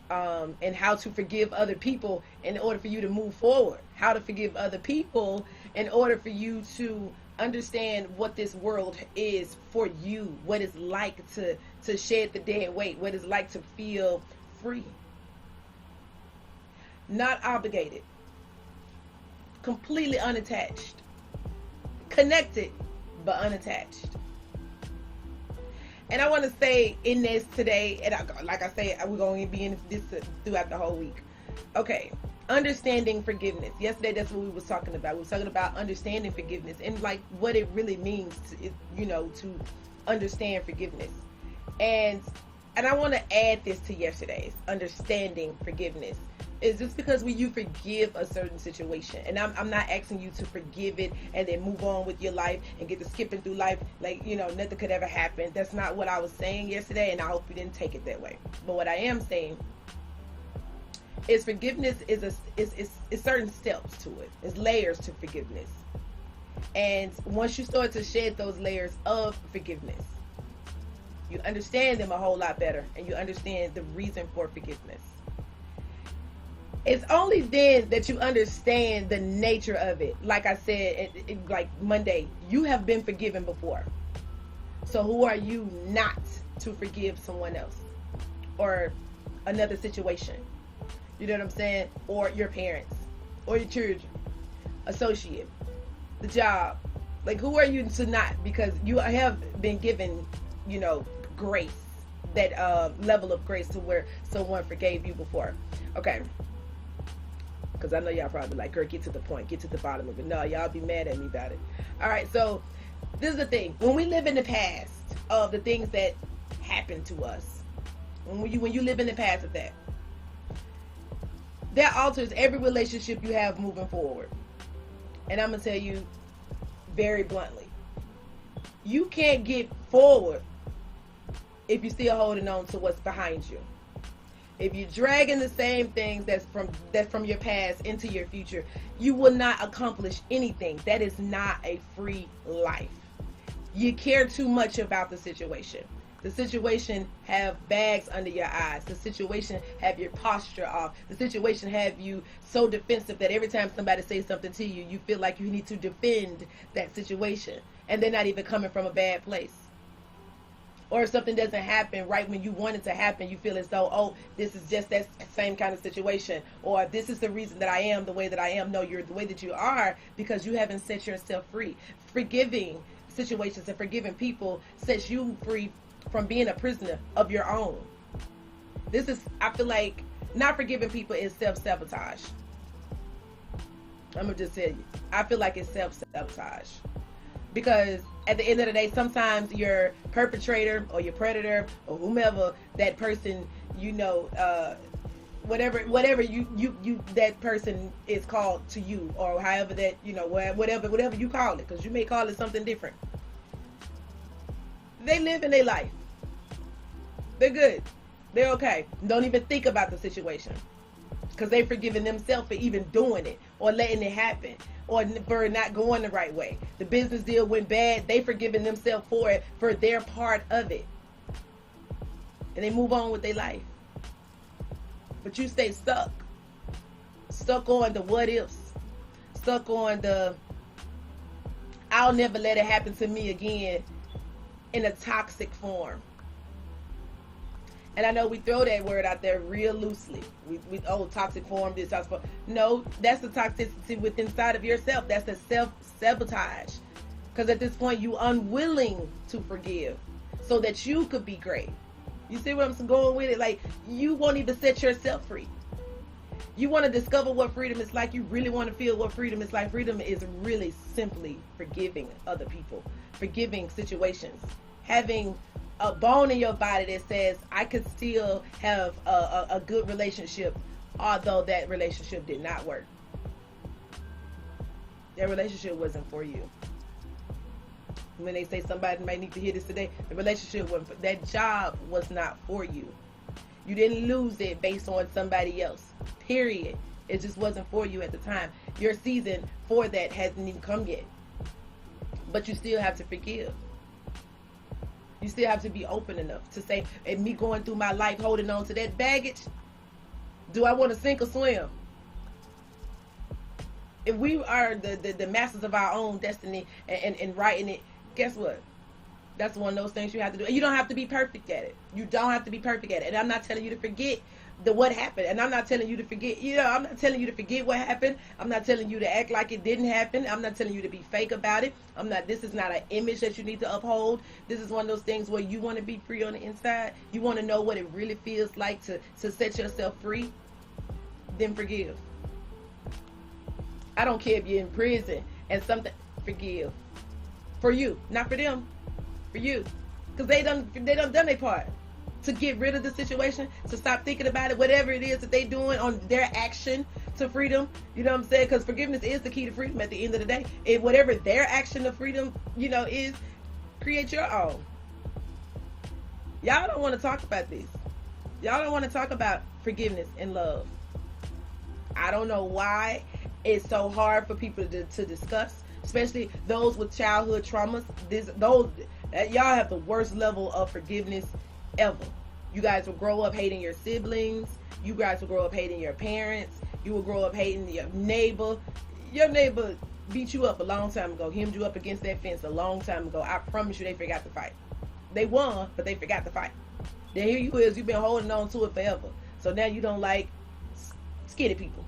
and how to forgive other people in order for you to move forward. How to forgive other people in order for you to understand what this world is for you. What it's like to shed the dead weight. What it's like to feel free. Not obligated. Completely unattached. Connected, but unattached. And I want to say in this today, and like I said, we're going to be in this throughout the whole week. Okay, understanding forgiveness. Yesterday, that's what we was talking about. We was talking about understanding forgiveness and like what it really means to understand forgiveness. And I want to add this to yesterday's understanding forgiveness. Is just because when you forgive a certain situation, and I'm not asking you to forgive it and then move on with your life and get to skipping through life like nothing could ever happen. That's not what I was saying yesterday, and I hope you didn't take it that way. But what I am saying is forgiveness is certain steps to it. It's layers to forgiveness, and once you start to shed those layers of forgiveness, you understand them a whole lot better, and you understand the reason for forgiveness. It's only then that you understand the nature of it. Like I said, like Monday, you have been forgiven before. So who are you not to forgive someone else or another situation? You know what I'm saying? Or your parents, or your children, associate, the job. Like, who are you to not? Because you have been given, grace, that level of grace to where someone forgave you before. Okay. Because I know y'all probably like, girl, get to the point, get to the bottom of it. No, y'all be mad at me about it. All right, so this is the thing. When we live in the past of the things that happened to us, when you live in the past of that alters every relationship you have moving forward. And I'm going to tell you very bluntly, you can't get forward if you're still holding on to what's behind you. If you're dragging the same things that's from your past into your future, you will not accomplish anything. That is not a free life. You care too much about the situation. The situation have bags under your eyes. The situation have your posture off. The situation have you so defensive that every time somebody says something to you, you feel like you need to defend that situation. And they're not even coming from a bad place. Or if something doesn't happen right when you want it to happen, you feel as though, oh, this is just that same kind of situation. Or this is the reason that I am the way that I am. No, you're the way that you are because you haven't set yourself free. Forgiving situations and forgiving people sets you free from being a prisoner of your own. I feel like not forgiving people is self-sabotage. I'm going to just tell you. I feel like it's self-sabotage. Because at the end of the day, sometimes your perpetrator or your predator or whomever that person, whatever you that person is called to you, or however that, whatever you call it, because you may call it something different. They live in their life. They're good. They're okay. Don't even think about the situation because they've forgiven themselves for even doing it or letting it happen. Or for not going the right way. The business deal went bad. They forgiven themselves for it, for their part of it. And they move on with their life. But you stay stuck. Stuck on the what ifs. Stuck on the I'll never let it happen to me again in a toxic form. And I know we throw that word out there real loosely. We toxic form, this toxic form. No, that's the toxicity within inside of yourself. That's the self-sabotage. Because at this point, you unwilling to forgive so that you could be great. You see where I'm going with it? Like, you won't even set yourself free. You want to discover what freedom is like. You really want to feel what freedom is like. Freedom is really simply forgiving other people, forgiving situations, having a bone in your body that says, I could still have a good relationship, although that relationship did not work. That relationship wasn't for you. When they say somebody might need to hear this today, the relationship wasn't, that job was not for you. You didn't lose it based on somebody else. Period. It just wasn't for you at the time. Your season for that hasn't even come yet. But you still have to forgive. You still have to be open enough to say, and me going through my life holding on to that baggage, do I want to sink or swim? If we are the masters of our own destiny and writing it, guess what? That's one of those things you have to do. And you don't have to be perfect at it. You don't have to be perfect at it. And I'm not telling you to forget what happened. And I'm not telling you to forget, I'm not telling you to forget what happened. I'm not telling you to act like it didn't happen. I'm not telling you to be fake about it. This is not an image that you need to uphold. This is one of those things where you want to be free on the inside. You want to know what it really feels like to set yourself free. Then forgive. I don't care if you're in prison and something, forgive. For you, not for them. For you, because they done their part to get rid of the situation, to stop thinking about it, whatever it is that they doing on their action to freedom. You know what I'm saying? Because forgiveness is the key to freedom at the end of the day. And whatever their action of freedom, is, create your own. Y'all don't want to talk about this. Y'all don't want to talk about forgiveness and love. I don't know why it's so hard for people to discuss, especially those with childhood traumas. Y'all have the worst level of forgiveness ever. You guys will grow up hating your siblings. You guys will grow up hating your parents. You will grow up hating your neighbor. Your neighbor beat you up a long time ago, hemmed you up against that fence a long time ago. I promise you they forgot to fight. They won, but they forgot to fight. Then here you is, you've been holding on to it forever. So now you don't like skinny people.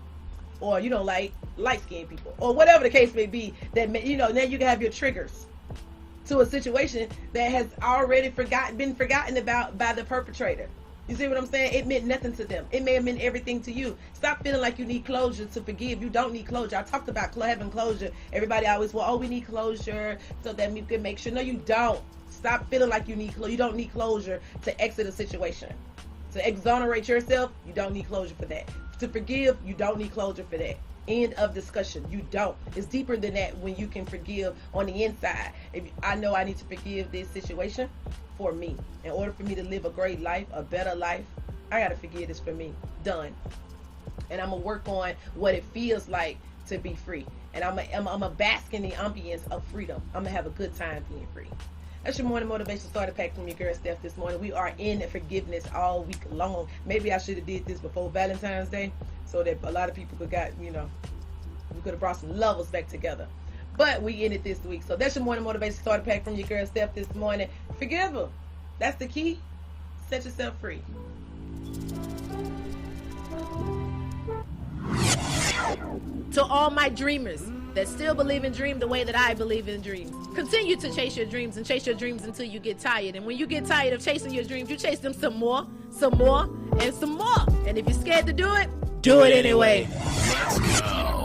Or you don't like light-skinned people. Or whatever the case may be. That now you can have your triggers to a situation that has already been forgotten about by the perpetrator. You see what I'm saying? It meant nothing to them. It may have meant everything to you. Stop feeling like you need closure to forgive. You don't need closure. I talked about having closure. Everybody always, we need closure so that we can make sure. No, you don't. Stop feeling like you need closure. You don't need closure to exit a situation. To exonerate yourself, you don't need closure for that. To forgive, you don't need closure for that. End of discussion. You don't. It's deeper than that when you can forgive on the inside. If I know I need to forgive this situation for me. In order for me to live a great life, a better life, I gotta forgive this for me. Done. And I'm gonna work on what it feels like to be free. And I'm a bask in the ambience of freedom. I'm gonna have a good time being free. That's your morning motivation starter pack from your girl Steph this morning. We are in forgiveness all week long. Maybe I should have did this before Valentine's Day so that a lot of people we could have brought some lovers back together. But we in it this week. So that's your morning motivation starter pack from your girl Steph this morning. Forgive her. That's the key. Set yourself free. To all my dreamers that still believe in dream the way that I believe in dreams, continue to chase your dreams and chase your dreams until you get tired. And when you get tired of chasing your dreams, you chase them some more, and some more. And if you're scared to do it, do it anyway. Let's go.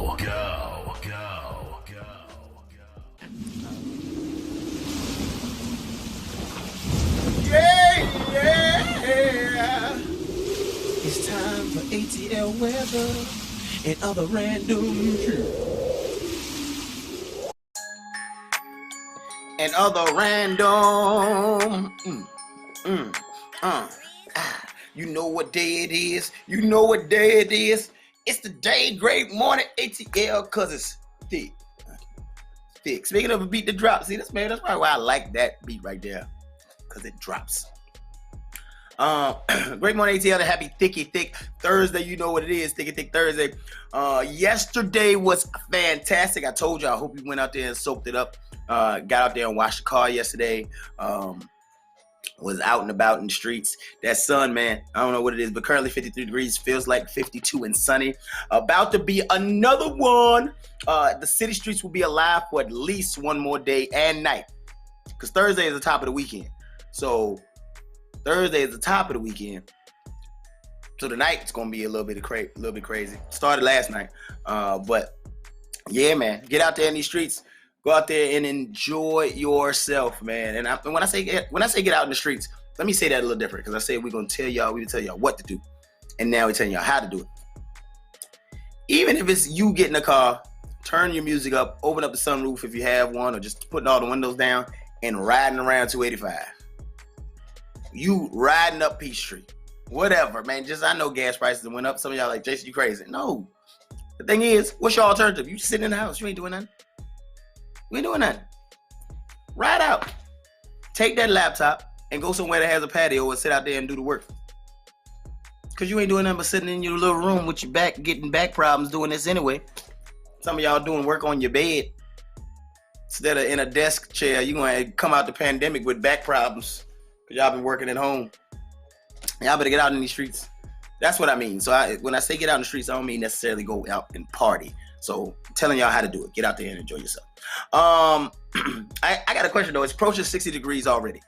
Yeah. It's time for ATL weather and other random shit. And other random. You know what day it is. It's the day, great morning, ATL, cause it's thick. Speaking of a beat that drops, see, that's probably why I like that beat right there, cause it drops. Great morning, ATL. Happy thick Thursday. You know what it is, thick Thursday. Yesterday was fantastic. I told you, I hope you went out there and soaked it up. Got out there and washed the car yesterday. Was out and about in the streets. That sun, man, I don't know what it is, but currently 53 degrees, feels like 52 and sunny. About to be another one. The city streets will be alive for at least one more day and night, because Thursday is the top of the weekend. So So tonight it's gonna be a little bit crazy. Started last night, but yeah, man, get out there in these streets. Go out there and enjoy yourself, man. And when I say get out in the streets, let me say that a little different, because I said we will tell y'all what to do, and now we're telling y'all how to do it. Even if it's you get in the car, turn your music up, open up the sunroof if you have one, or just putting all the windows down and riding around 285. You riding up Peachtree, whatever, man. Just, I know gas prices went up. Some of y'all like, Jason, you crazy. No. The thing is, what's your alternative? You just sitting in the house. You ain't doing nothing. You ain't doing nothing. Ride out. Take that laptop and go somewhere that has a patio and sit out there and do the work. Because you ain't doing nothing but sitting in your little room with your back, getting back problems doing this anyway. Some of y'all doing work on your bed instead of in a desk chair. You're going to come out the pandemic with back problems because y'all been working at home. Y'all better get out in these streets. That's what I mean. So when I say get out in the streets, I don't mean necessarily go out and party. So I'm telling y'all how to do it. Get out there and enjoy yourself. I got a question though. It's approaching 60 degrees already.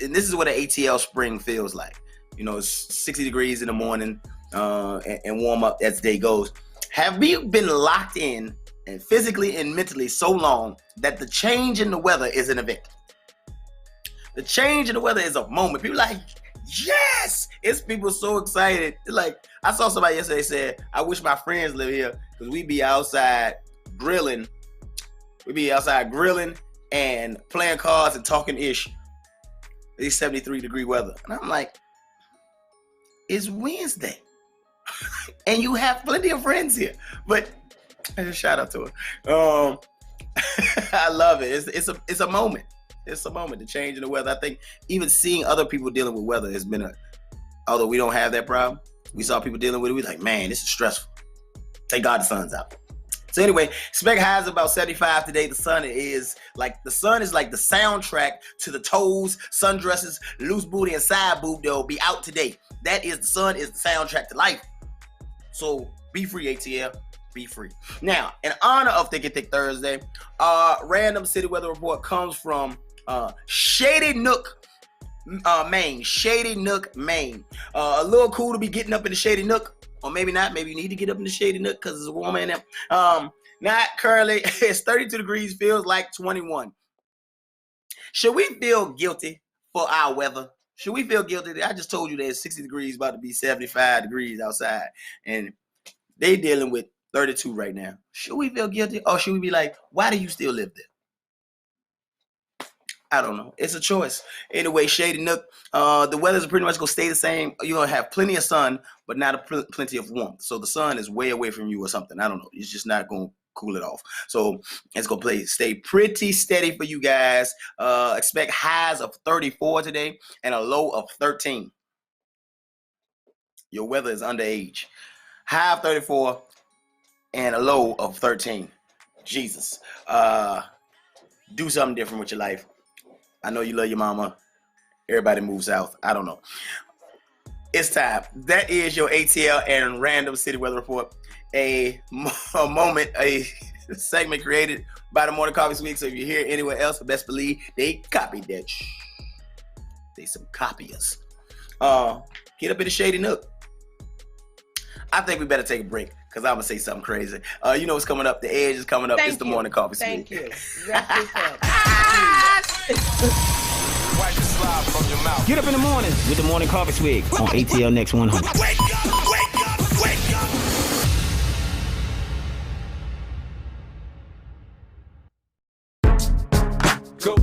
And this is what an ATL spring feels like. You know, it's 60 degrees in the morning and warm up as the day goes. Have we been locked in and physically and mentally so long that the change in the weather is an event? The change in the weather is a moment. People are like, yes! It's people so excited. Like, I saw somebody yesterday said, I wish my friends live here because we be outside grilling. We be outside grilling and playing cards and talking ish. It's 73 degree weather. And I'm like, it's Wednesday. And you have plenty of friends here. But shout out to her. I love it. It's a moment. It's a moment, the change in the weather. I think even seeing other people dealing with weather has been although we don't have that problem, we saw people dealing with it. We're like, man, this is stressful. Thank God the sun's out. So anyway, expect highs about 75 today. The sun is like the soundtrack to the toes, sundresses, loose booty, and side boob. They'll be out today. The sun is the soundtrack to life. So be free, ATL. Be free. Now, in honor of Thick and Thick Thursday, random city weather report comes from Shady Nook, Maine. Shady Nook, Maine. A little cool to be getting up in the Shady Nook. Or maybe not. Maybe you need to get up in the Shady Nook because it's warm in there. Not currently. It's 32 degrees. Feels like 21. Should we feel guilty for our weather? Should we feel guilty? I just told you that it's 60 degrees, about to be 75 degrees outside. And they dealing with 32 right now. Should we feel guilty? Or should we be like, why do you still live there? I don't know. It's a choice. Anyway, Shady Nook, the weather's pretty much going to stay the same. You're going to have plenty of sun, but not plenty of warmth. So the sun is way away from you or something. I don't know. It's just not going to cool it off. So it's going to stay pretty steady for you guys. Expect highs of 34 today and a low of 13. Your weather is underage. High of 34 and a low of 13. Jesus. Do something different with your life. I know you love your mama. Everybody moves south. I don't know. It's time. That is your ATL and random city weather report. A segment created by the Morning Coffee Swig. So if you hear it anywhere else, best believe they copied that. They some copiers. Get up in the Shady Nook. I think we better take a break because I'm going to say something crazy. You know what's coming up. The Edge is coming up. It's the Morning Coffee Swig. Thank you. Wrap this up. Get up in the morning with the Morning Coffee Swig on ATL Next 100. Wake up, wake up, wake up. Go,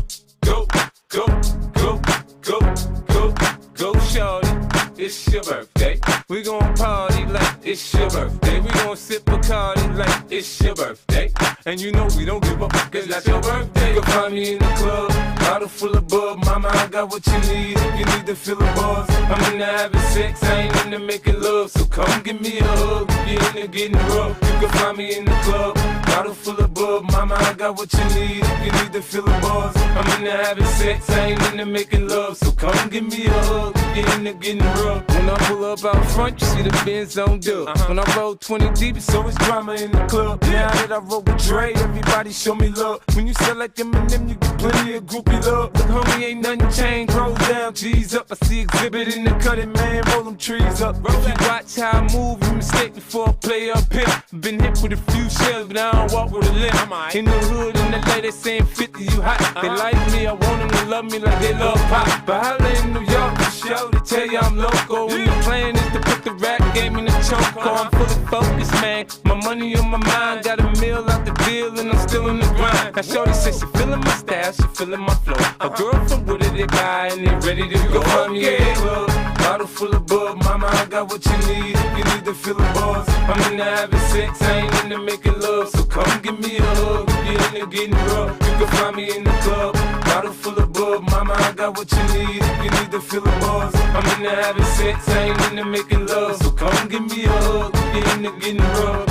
go, go, go, go, go, go, shorty. It's your birthday. We gon' party like it's your birthday. We gon' sip Bacardi like it's your birthday. And you know we don't give up, cause that's your birthday. You'll find me in the club, bottle full of bub. Mama, I got what you need if you need to feel the buzz. I'm into having sex, I ain't into making love. So come give me a hug, if you're into getting rough. You can find me in the club, bottle full of bub. Mama, I got what you need if you need to feel the buzz. I'm into having sex, I ain't into making love. So come give me a hug, if you end up getting rough. When I pull up out front, you see the Benz on dub. When I roll 20 deep, it's always drama in the club. Now that I roll with Dre, everybody show me love. When you sell like them and them, you get plenty of groupie love. Look, homie, ain't nothing changed. Roll down, G's up. I see exhibit in the cutting, man. Roll them trees up. If you watch how I move, you mistake before I play up here. Been hit with a few shells, but I don't walk with a limp. In the hood, in the lady saying 50, you hot. They like me, I want them to love me like they love pop. But holla in New York, for show, they tell you I'm local. And the plan is to put the rap game in the choke. I'm fully focused, man. My money on my mind, got a meal out the deal, and I'm still in the grind. Now shorty says she feeling my style, she feeling my flow. A girl from Wooded, they buy, and they ready to go. Find me in the club, bottle full of bub. Mama, I got what you need if you need to feel the buzz. I'm into having sex, I ain't into making love. So come give me a hug if you're into getting rough. You can find me in the club, bottle full of bub. Mama, I got what you need if you need to feel the buzz. I'm into having sex, I ain't into making love. So come give me a hug if you're into getting rough.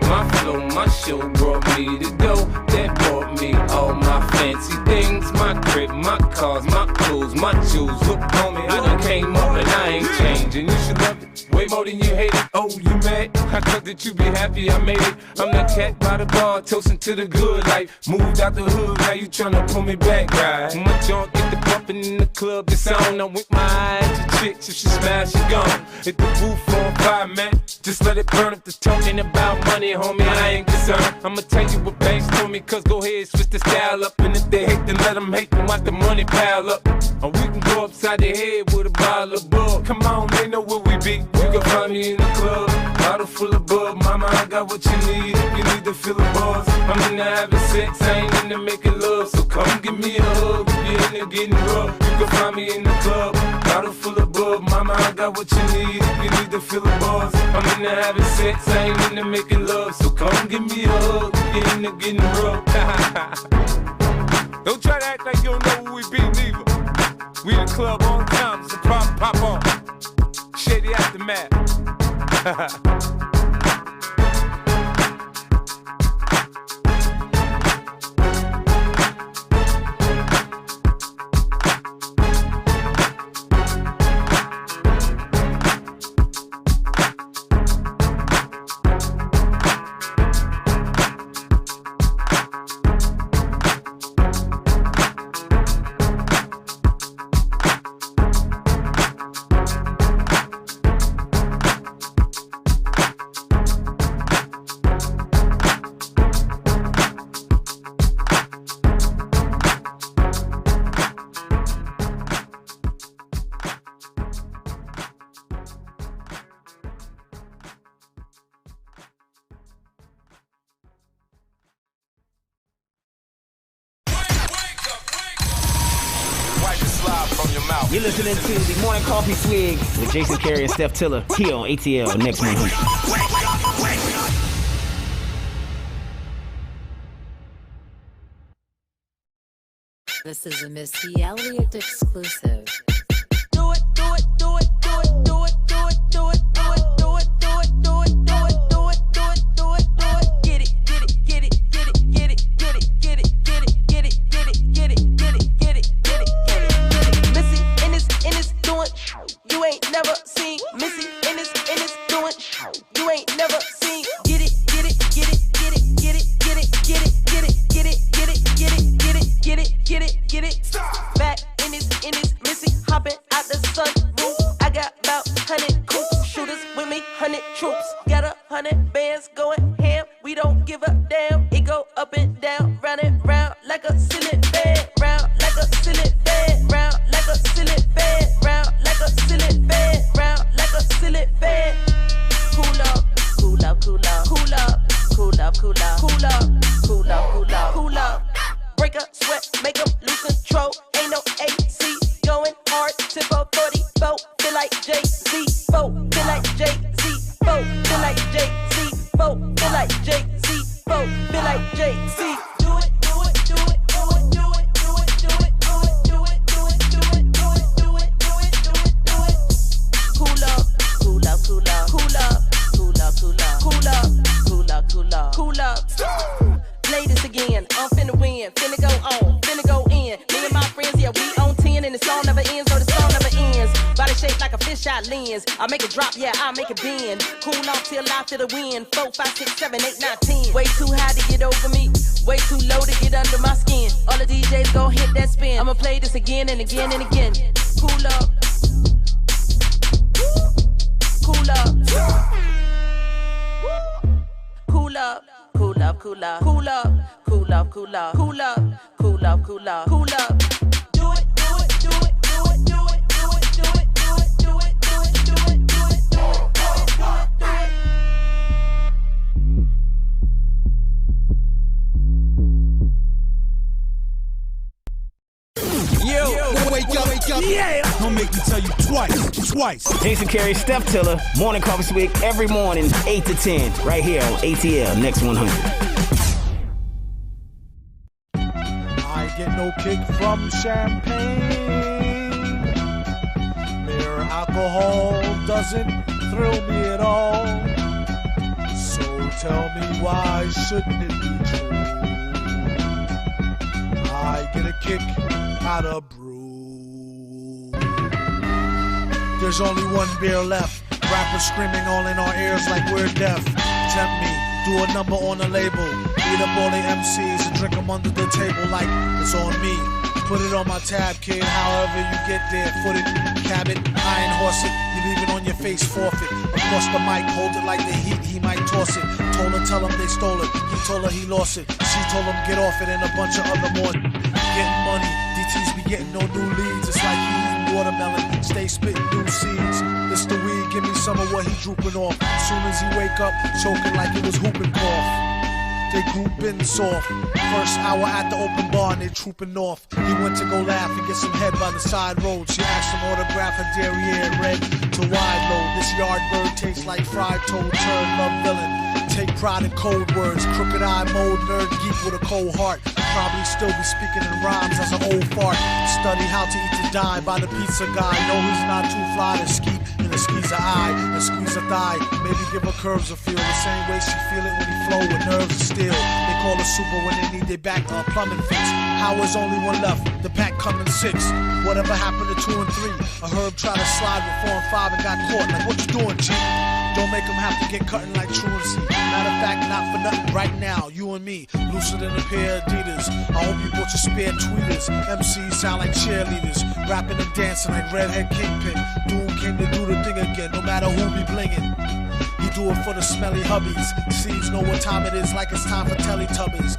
My flow, my show brought me to go. That brought me all my fancy things. My crib, my cars, my clothes, my shoes. Look, homie, I done came up and I ain't changing. You should love it way more than you hate it. Oh, you mad? I thought that you be happy I made it. I'm that cat by the bar, toasting to the good life. Moved out the hood, now you tryna pull me back, right? My junk get the bumping in the club, the sound. I'm with my eyes to chicks, if she smash, she gone. Hit the roof on fire, man. Just let it burn if the talking about money, homie, I ain't concerned. I'ma tell you what banks told me, cause go ahead, switch the style up. And if they hate, then let them hate, then watch the money pile up. Or we can go upside the head with a bottle of bug. Come on, they know where we be. You can find me in the club, bottle full of bug. Mama, I got what you need if you need to feel the buzz. I'm into having sex, I ain't into making love. So come give me a hug if you're into getting rough. You can find me in the club, bottle full of bug. Mama, I got what you need if you need to feel the buzz. I'm into having sex, I ain't into making love. So come give me a hug if you're into getting rough. Don't try to act like you don't know who we be, neither. We in the club on time, it's a pop on. Shady Aftermath. You're listening to the Morning Coffee Swig with Jason Carey and Steph Tiller here on ATL next month. This is a Missy Elliott exclusive. Do it, do it, do it, do it, do it, do it, do it, do it, do it, do it, do it, do it, do it, do it, do it, do it. Get it, get it, get it, get it, get it, get it, get it, get it, get it, get it, get it, get it, get it, get it, get it. Missy in this doing, you ain't never seen. Missy in this doing, you ain't never seen. Get it, get it, get it, get it, get it, get it, get it, get it, get it, get it, get it, get it, get it, get it, get it. Back in this Missy hopping out the sunroof. I got about 100 coops, shooters with me, 100 troops. Got 100 bands going ham. We don't give a damn. It go up and down, round and round like a ceiling fan. Round like a ceiling fan. Round like a ceiling fan. Round like a ceiling fan. Round like a ceiling fan. Cool up, cool up, cool up, cool up, cool up, cool up, cool up, cool up, cool up, cool up. Break up, sweat, make them lose control. Ain't no AC, going hard. Tip up 44, feel like Jay-Z. 4, feel like Jay-Z. 4, feel like Jay-Z. 4, feel like Jay-Z. 4, feel like Jay-Z. Do it, do it, do it, do it, do it, do it, do it, do it, do it, do it, do it, do it, do it, do it, do it, do it. Cool up, cool up, cool up, cool up, cool up, cool up, cool up, cool up, cool up, cool up. Play this again, I'm finna win, finna go on, finna go in. Me and my friends, yeah, we on 10, and the song never ends, no, the song never ends. like a fisheye lens. I make it drop, yeah, I make it bend. Cool off till after the wind. 4, 5, 6, 7, 8, 9, 10. Way too high to get over me. Way too low to get under my skin. All the DJs gon' hit that spin. I'ma play this again and again and again. Cool up. Cool up. Cool up. Cool up, cool up, cool up, cool up, cool up, cool up, cool up, cool up, cool up. Do it, do it, do it, do it, do it, do it, do it, do it, do it, do it, do it, do it, do it, Yo, wake up, yeah. Don't make me tell you twice. Jason Carey, Steph Tiller, Morning Coffee Swig every morning, 8 to 10, right here on ATL Next 100. I get no kick from champagne. Mere alcohol doesn't thrill me at all. So tell me, why shouldn't it be true? I get a kick out of brew. There's only one beer left. Rappers screaming all in our ears like we're deaf. Tempt me, do a number on a label. Beat up all the MCs and drink them under the table like it's on me. Put it on my tab, kid, however you get there. Foot it, cab it, iron horse it. You leave it on your face, forfeit. Across the mic, hold it like the heat, he might toss it. Told her, tell him they stole it. He told her he lost it. She told him get off it and a bunch of other more. Getting money, DTs be getting no new leads. It's like he eating watermelon, stay spitting new seeds. It's the weed, give me some of what he drooping off. As soon as he wake up, choking like it was whooping cough. They grouping soft. First hour at the open bar and they trooping off. He went to go laugh and get some head by the side road. She asked him autograph her derriere, red to wide load. This yard bird tastes like fried toad, turd, love villain. Take pride in cold words, crooked eye mode, nerd geek with a cold heart. Probably still be speaking in rhymes as an old fart. Study how to eat to die by the pizza guy. No, he's not too fly to ski in a squeeze a eye and squeeze a thigh. Maybe give her curves a feel the same way she feel it when he flow with nerves of steel. They call her super when they need their back plumbing fix. How is only one left? The pack coming 6. Whatever happened to 2 and 3? A herb tried to slide with 4 and 5 and got caught. Like what you doing, G? Don't make him have to get cutting like truancy. Matter of fact, not for nothing right now. You and me, looser than a pair of Adidas. I hope you bought your spare tweeters. MCs sound like cheerleaders, rapping and dancing like Redhead Kingpin. Doom came to do the thing again, no matter who be blingin'. He do it for the smelly hubbies. Seeds know what time it is, like it's time for Teletubbies.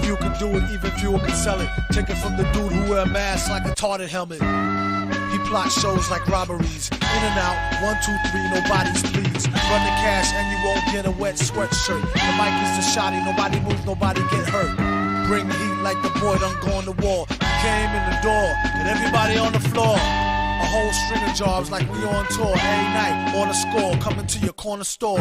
Few can do it, even fewer can sell it. Take it from the dude who wear a mask like a tarted helmet. He plots shows like robberies. In and out, 1, 2, 3, nobody's please. Run the cash and you won't get a wet sweatshirt. The mic is the shotty, nobody moves, nobody get hurt. Bring heat like the boy done go on the wall. He came in the door, and everybody on the floor. A whole string of jobs like we on tour. Every night, on the score, coming to your corner store.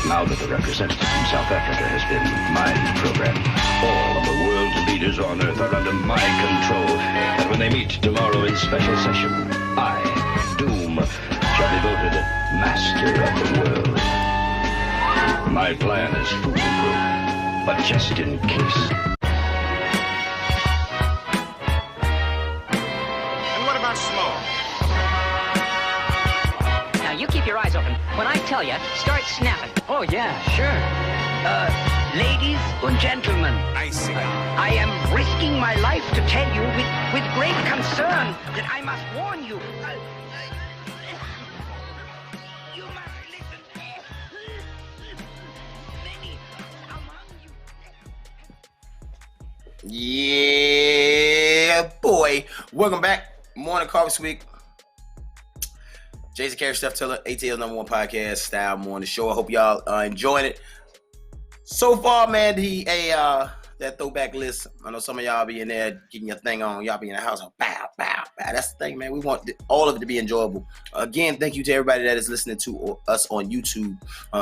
Now that the representative from South Africa has been mind programmed, all of the world's leaders on Earth are under my control. And when they meet tomorrow in special session, I, Doom, shall be voted master of the world. My plan is foolproof, but just in case. And what about Smoke? Now you keep your eyes open. When I tell you, start snapping. Oh, yeah, sure. Ladies and gentlemen, I am risking my life to tell you with great concern that I must warn you. You must listen. Many among you. Yeah, boy. Welcome back. Morning Coffee Swig. Jason Carey, Steph Tiller, ATL's #1 podcast, Style Morning Show. I hope y'all enjoying it. So far, man, the that throwback list. I know some of y'all be in there getting your thing on. Y'all be in the house, bow, bow, bow. That's the thing, man. We want all of it to be enjoyable. Again, thank you to everybody that is listening to us on YouTube.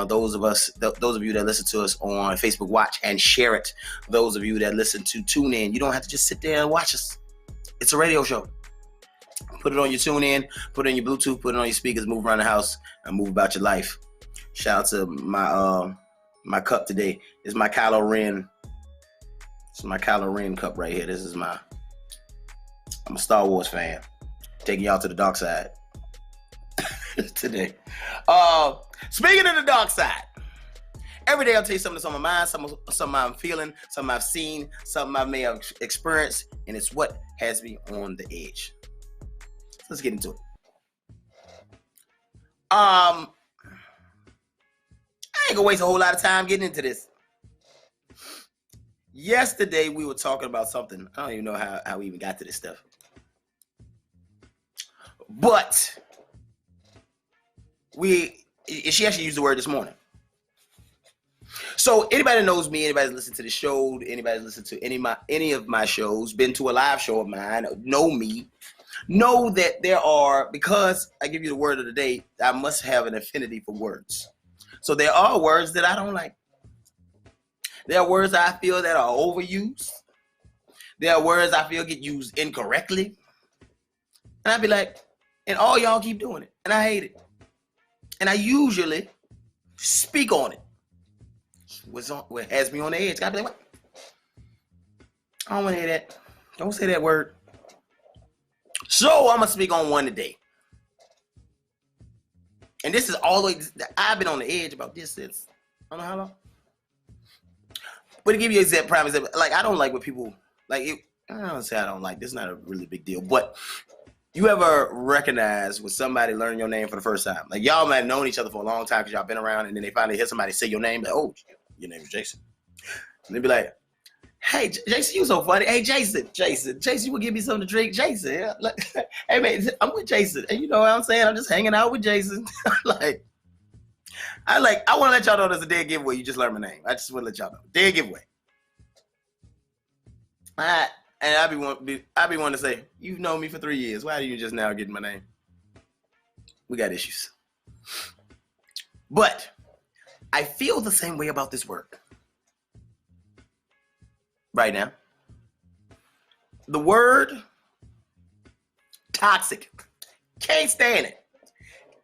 Those of you that listen to us on Facebook Watch and share it. Those of you that listen to Tune In, you don't have to just sit there and watch us. It's a radio show. Put it on your Tune In, put it on your Bluetooth, put it on your speakers, move around the house, and move about your life. Shout out to my cup today. It's my Kylo Ren. It's my Kylo Ren cup right here. I'm a Star Wars fan. Taking y'all to the dark side today. Speaking of the dark side, every day I'll tell you something that's on my mind, something I'm feeling, something I've seen, something I may have experienced, and it's what has me on the edge. Let's get into it. I ain't gonna waste a whole lot of time getting into this. Yesterday we were talking about something. I don't even know how we even got to this stuff. But she actually used the word this morning. So anybody that knows me, anybody that's listened to the show, anybody that's listened to any of my shows, been to a live show of mine, know me, know that there are, because I give you the word of the day, I must have an affinity for words. So there are words that I don't like. There are words I feel that are overused. There are words I feel get used incorrectly. And I'd be like, and all y'all keep doing it. And I hate it. And I usually speak on it. What has me on the edge. I'd be like, what? I don't want to hear that. Don't say that word. So I'm going to speak on one today. And this is all the way, I've been on the edge about this since, I don't know how long. But to give you an prime example, like, I don't like what people, like, I don't say I don't like, this is not a really big deal, but you ever recognize when somebody learning your name for the first time? Like, y'all might have known each other for a long time because y'all been around, and then they finally hear somebody say your name, like, oh, your name is Jason. And they be like, hey, Jason, you so funny. Hey, Jason, you will give me something to drink? Jason, yeah. Like, hey, man, I'm with Jason. And you know what I'm saying? I'm just hanging out with Jason. I want to let y'all know there's a dead giveaway. You just learned my name. I just want to let y'all know. Dead giveaway. And I be wanting to say, you've known me for 3 years. Why are you just now getting my name? We got issues. But I feel the same way about this word. Right now. The word toxic. Can't stand it.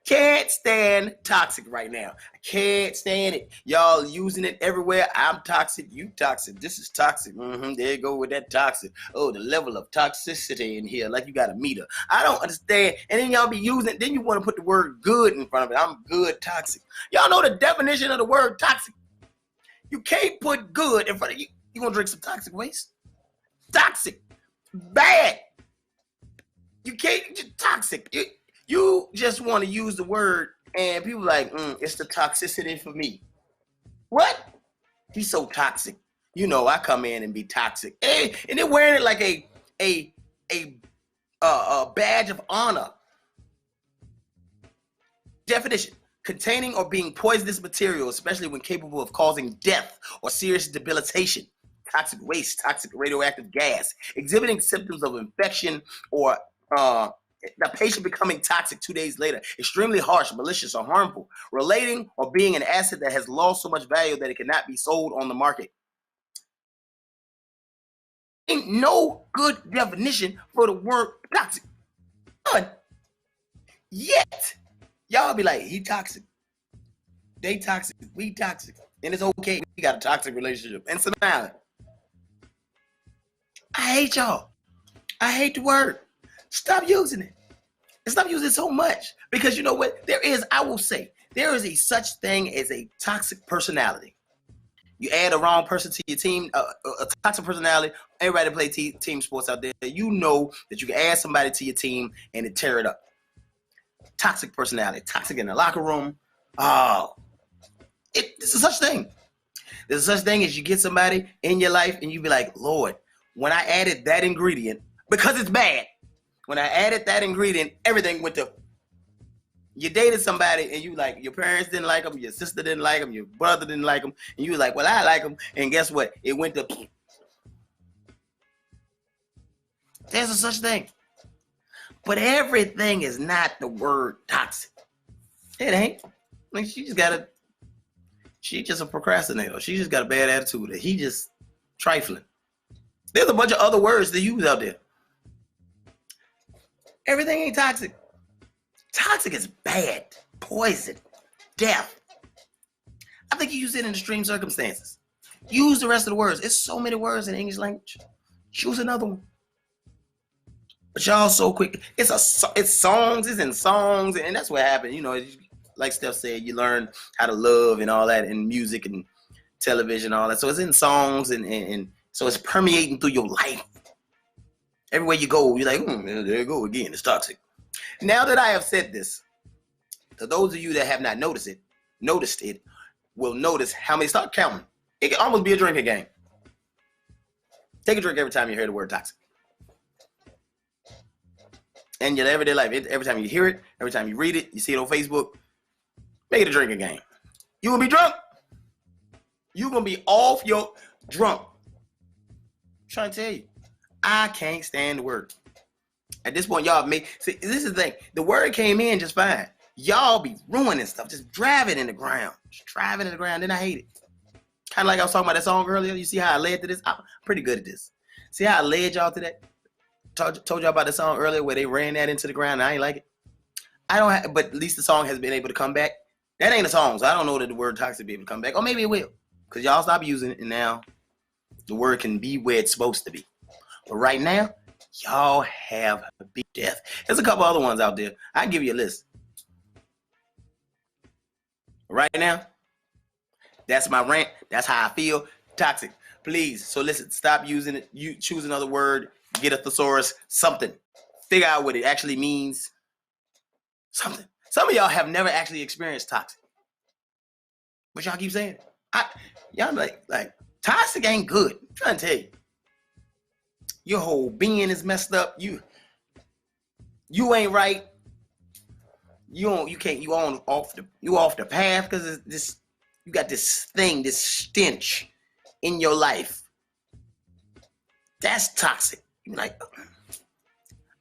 Can't stand toxic right now. I can't stand it. Y'all using it everywhere. I'm toxic. You toxic. This is toxic. There you go with that toxic. Oh, the level of toxicity in here. Like you got a meter. I don't understand. And then y'all be using it. Then you want to put the word good in front of it. I'm good toxic. Y'all know the definition of the word toxic. You can't put good in front of you. You gonna drink some toxic waste? Toxic. Bad. You can't, just toxic. You just want to use the word and people like, it's the toxicity for me. What? He's so toxic. You know, I come in and be toxic. And they're wearing it like a badge of honor. Definition. Containing or being poisonous material, especially when capable of causing death or serious debilitation. Toxic waste, toxic radioactive gas, exhibiting symptoms of infection or the patient becoming toxic 2 days later, extremely harsh, malicious, or harmful, relating or being an asset that has lost so much value that it cannot be sold on the market. Ain't no good definition for the word toxic. None. Yet, y'all be like, he toxic. They toxic. We toxic. And it's okay. We got a toxic relationship. And smile. I hate y'all. I hate the word. Stop using it. And stop using it so much. Because you know what? I will say, there is a such thing as a toxic personality. You add a wrong person to your team, a toxic personality, everybody that play team sports out there, you know that you can add somebody to your team and it tear it up. Toxic personality. Toxic in the locker room. There's a such thing. There's a such thing as you get somebody in your life and you be like, Lord, when I added that ingredient, because it's bad, when I added that ingredient, everything went to. You dated somebody and you like, your parents didn't like them, your sister didn't like them, your brother didn't like them, and you were like, well, I like them, and guess what? It went to. There's a such thing. But everything is not the word toxic. It ain't. Like she's just a procrastinator. She just got a bad attitude. He just trifling. There's a bunch of other words to use out there. Everything ain't toxic. Toxic is bad, poison, death. I think you use it in extreme circumstances. Use the rest of the words. It's so many words in the English language. Choose another one. But y'all so quick. It's songs. It's in songs, and that's what happened. You know, like Steph said, you learn how to love and all that in music and television, and all that. So it's in songs, and so it's permeating through your life. Everywhere you go, you're like, there you go again. It's toxic. Now that I have said this, to those of you that have not noticed it, will notice how many. Start counting. It can almost be a drinking game. Take a drink every time you hear the word toxic. In your everyday life, every time you hear it, every time you read it, you see it on Facebook, make it a drinking game. You gonna be drunk. You gonna be off your drunk. I'm trying to tell you, I can't stand the word. At this point, y'all see, this is the thing. The word came in just fine. Y'all be ruining stuff. Just drive it in the ground. Just drive it in the ground. Then I hate it. Kind of like I was talking about that song earlier. You see how I led to this? I'm pretty good at this. See how I led y'all to that? Told y'all about the song earlier where they ran that into the ground and I ain't like it. But at least the song has been able to come back. That ain't a song, so I don't know that the word toxic be able to come back. Or maybe it will. Because y'all stop using it and now the word can be where it's supposed to be. But right now, y'all have a big death. There's a couple other ones out there. I can give you a list. Right now, that's my rant. That's how I feel. Toxic. Please. So listen, stop using it. You choose another word. Get a thesaurus. Something. Figure out what it actually means. Something. Some of y'all have never actually experienced toxic. But y'all keep saying it. Y'all like toxic ain't good. I'm trying to tell you. Your whole being is messed up. You ain't right. You off the path because this. You got this thing, this stench in your life. That's toxic. You're like,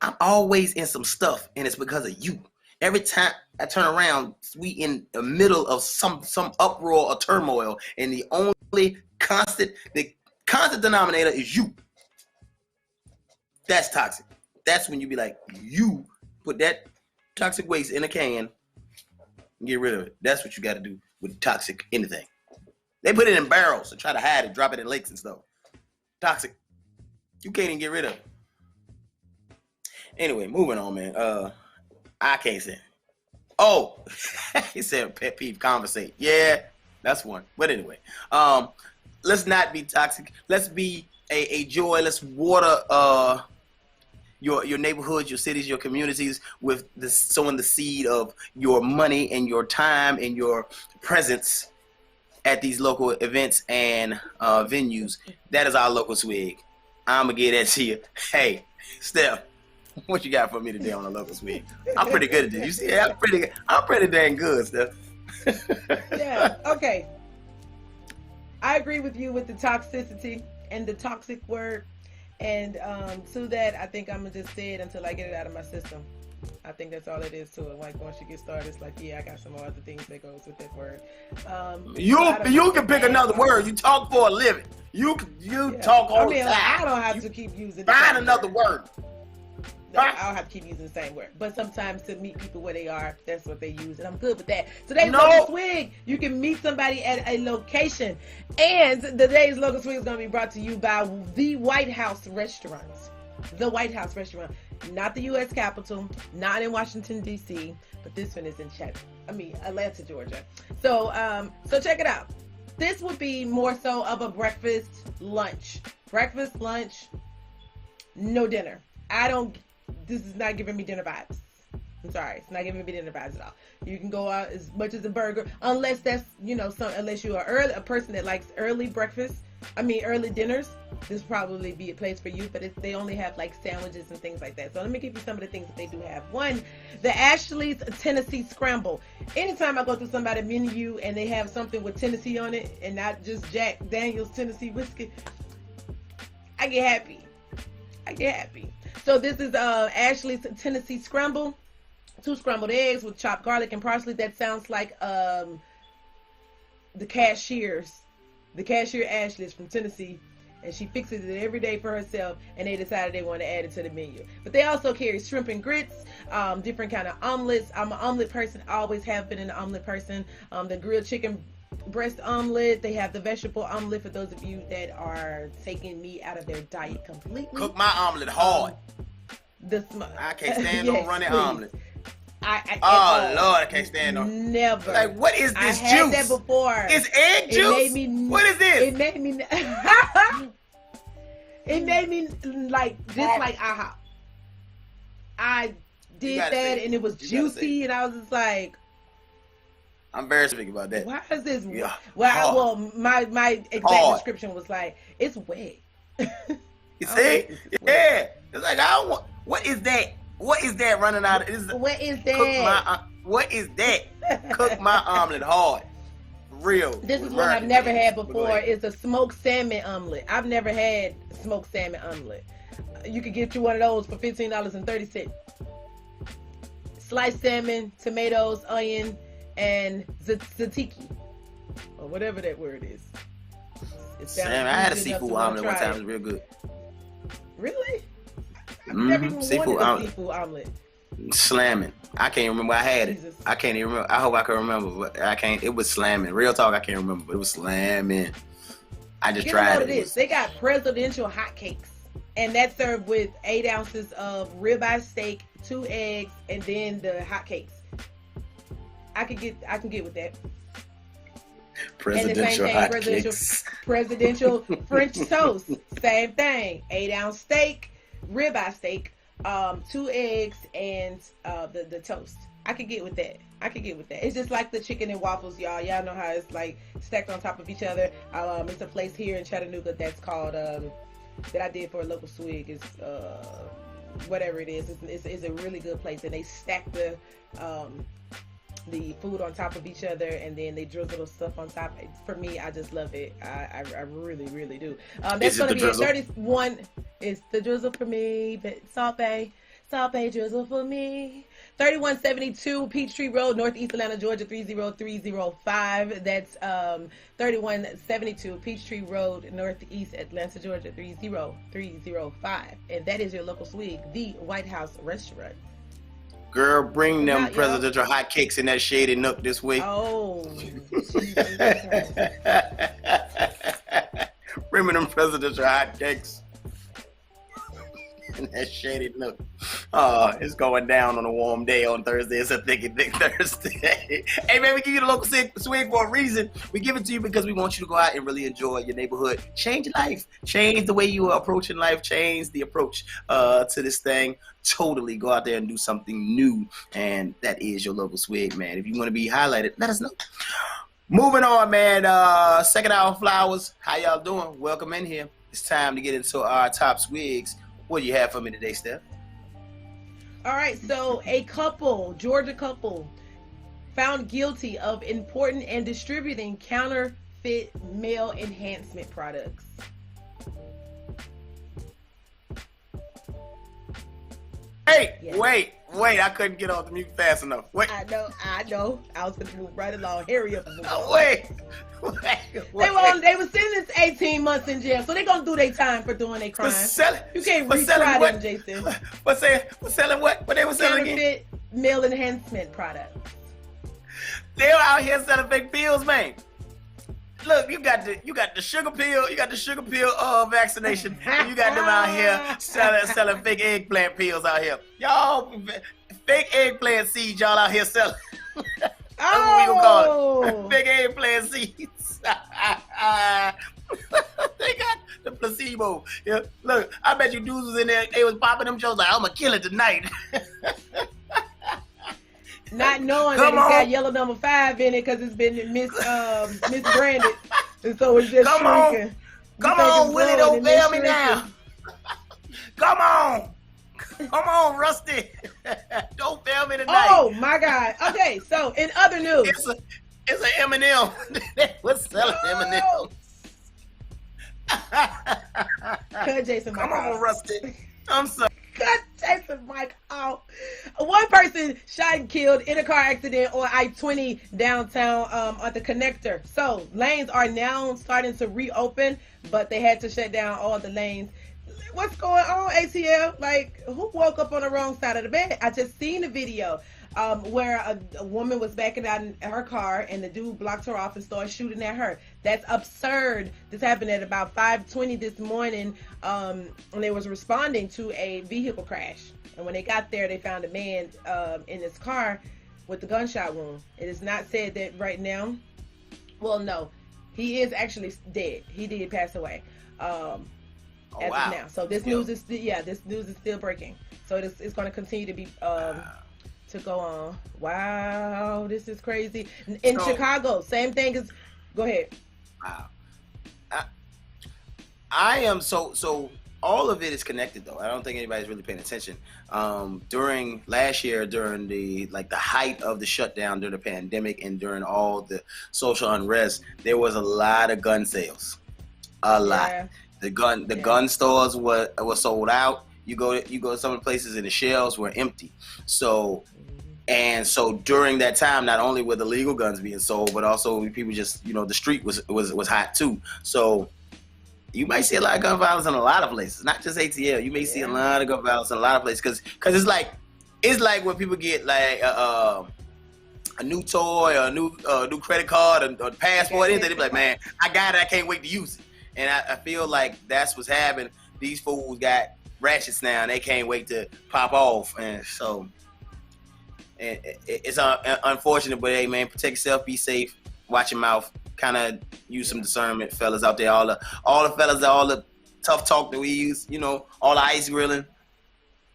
I'm always in some stuff, and it's because of you. Every time I turn around, we in the middle of some uproar or turmoil, and the only constant denominator is you. That's toxic. That's when you be like, you put that toxic waste in a can and get rid of it. That's what you got to do with toxic anything. They put it in barrels and try to hide it, drop it in lakes and stuff. Toxic. You can't even get rid of it. Anyway, moving on, man. I can't say. Oh, he said pet peeve, conversate. Yeah, that's one. But anyway, let's not be toxic. Let's be a joy. Let's water your neighborhoods, your cities, your communities with sowing the seed of your money and your time and your presence at these local events and venues. That is our local swig. I'm going to get that to you. Hey, Steph, what you got for me today on the local swig? I'm pretty good at this. You see that? I'm pretty dang good, Steph. Yeah, okay. I agree with you with the toxicity and the toxic word. And to that, I think I'm going to just say it until I get it out of my system. I think that's all it is to it. Like once you get started, it's like, yeah, I got some other things that goes with that word. You can pick another word. You talk for a living. You talk all the time. Like, I don't have to keep using. Find another word. No, I don't have to keep using the same word. But sometimes to meet people where they are, that's what they use, and I'm good with that. Today's Local Swig, you can meet somebody at a location, and today's Local Swig is going to be brought to you by the White House Restaurants. The White House Restaurant, not the U.S. Capitol, not in Washington D.C., but this one is in Atlanta, Georgia. So check it out. This would be more so of a breakfast, lunch, no dinner. This is not giving me dinner vibes. I'm sorry, it's not giving me dinner vibes at all. You can go out as much as a burger, unless that's unless you are a person that likes early dinners. This will probably be a place for you, but they only have like sandwiches and things like that. So let me give you some of the things that they do have. One, the Ashley's Tennessee Scramble. Anytime I go through somebody's menu and they have something with Tennessee on it and not just Jack Daniel's Tennessee whiskey, I get happy. So this is Ashley's Tennessee Scramble. 2 scrambled eggs with chopped garlic and parsley. That sounds like the cashier Ashley's from Tennessee, and she fixes it every day for herself, and they decided they want to add it to the menu. But they also carry shrimp and grits, different kind of omelets. I'm an omelet person, always have been an omelet person. The grilled chicken breast omelet. They have the vegetable omelet for those of you that are taking meat out of their diet completely. Cook my omelet hard. I can't stand no running omelet. Lord, I can't stand no. Never. Like, what is this I had juice? that before. It's egg juice. What is this? It made me. It made me like just like IHOP. I did that, and it was juicy, and I was just like, I'm very specific about that. why is this? Yeah. Well, my exact description was like, it's wet. You see? Yeah. It's like, I don't want. What is that? What is that running out of? What is that? What is that? Cook my omelet hard. Real. This is one I've never had before. It's a smoked salmon omelet. I've never had smoked salmon omelet. You could get you one of those for $15.30. Sliced salmon, tomatoes, onion, and tzatziki, or whatever that word is. Sam, I had a seafood omelet one time. It was real good. Really? I've never even wanted a seafood omelet. Slamming. I can't remember. I had it. I can't even remember. I hope I can remember, but I can't. It was slamming. Real talk, I can't remember, but it was slamming. I just tried it. They got presidential hotcakes, and that's served with 8 ounces of ribeye steak, 2 eggs, and then the hotcakes. I can get with that. Presidential hotcakes. Presidential French toast. Same thing. 8-ounce steak, ribeye steak, 2 eggs, and the toast. I could get with that. It's just like the chicken and waffles, y'all. Y'all know how it's like stacked on top of each other. It's a place here in Chattanooga that's called that I did for a local Swig. Is whatever it is. It's a really good place, and they stack the food on top of each other, and then they drizzle the stuff on top. For me, I just love it. I really, really do. That's going to be at 31. It's the drizzle for me, but Salt Bay drizzle for me. 3172 Peachtree Road, Northeast Atlanta, Georgia 30305. That's 3172 Peachtree Road, Northeast Atlanta, Georgia 30305. And that is your local Swig, the White House restaurant. Girl, bring them presidential hotcakes in that shady nook this week. Oh, bring me them presidential hotcakes in that shady nook. It's going down on a warm day on Thursday. It's a thick Thursday. Hey, man, we give you the local Swig for a reason. We give it to you because we want you to go out and really enjoy your neighborhood. Change your life. Change the way you are approaching life. Change the approach to this thing. Totally go out there and do something new. And that is your local Swig, man. If you want to be highlighted, let us know. Moving on, man. Second hour flowers. How y'all doing? Welcome in here. It's time to get into our top Swigs. What do you have for me today, Steph? All right, so a Georgia couple, found guilty of importing and distributing counterfeit male enhancement products. Hey, yeah. Wait, I couldn't get off the mute fast enough. Wait. I know. I was going to move right along. Hurry up. Wait. They were sentenced 18 months in jail, so they're going to do their time for doing their crime. You can't retry them, Jason. For selling what? What they were selling again? Counterfeit male enhancement products. They were out here selling fake pills, man. Look, you got the sugar pill, vaccination. And you got them out here selling fake eggplant pills out here. Y'all, fake eggplant seeds, y'all out here selling. That's what we gonna call it. Fake eggplant seeds. They got the placebo. Yeah, look, I bet you dudes was in there. They was popping them shows like, I'm gonna kill it tonight. Not knowing that it's got yellow number 5 in it because it's been misbranded, and so it's just shrinking. Come on, Willie, don't fail me now. Come on, Rusty, don't fail me tonight. Oh my God. Okay, so in other news, it's an M&M. What's selling M&M? Cut Jason. Come on, Rusty. I'm sorry. cut Jason Mike out. One person shot and killed in a car accident on I-20 downtown on the connector. So lanes are now starting to reopen, but they had to shut down all the lanes. What's going on, ATL? Like, who woke up on the wrong side of the bed? I just seen a video where a woman was backing out in her car and the dude blocked her off and started shooting at her. That's absurd. This happened at about 5:20 this morning, and they was responding to a vehicle crash. And when they got there, they found a man in his car with the gunshot wound. It is not said that right now. Well, no, he is actually dead. He did pass away. As of now. So this news is still breaking. So it's going to continue to be to go on. Wow, this is crazy. In Chicago, same thing as. Go ahead. Wow. I am so. All of it is connected, though. I don't think anybody's really paying attention. During last year, during the height of the shutdown during the pandemic and during all the social unrest, there was a lot of gun sales. A lot. The gun stores were sold out. You go to some of the places and the shelves were empty. So during that time, not only were the legal guns being sold, but also people just the street was hot too. So you might see a lot of gun violence in a lot of places, not just ATL. You may see a lot of gun violence in a lot of places because it's like when people get like a new toy or a new credit card or passport, anything. They be like, man, I got it. I can't wait to use it. And I feel like that's what's happening. These fools got ratchets now, and they can't wait to pop off. And so it's unfortunate, but hey, man, protect yourself, be safe, watch your mouth, kind of use some discernment, fellas out there. All the fellas, all the tough talk that we use, all the ice grilling.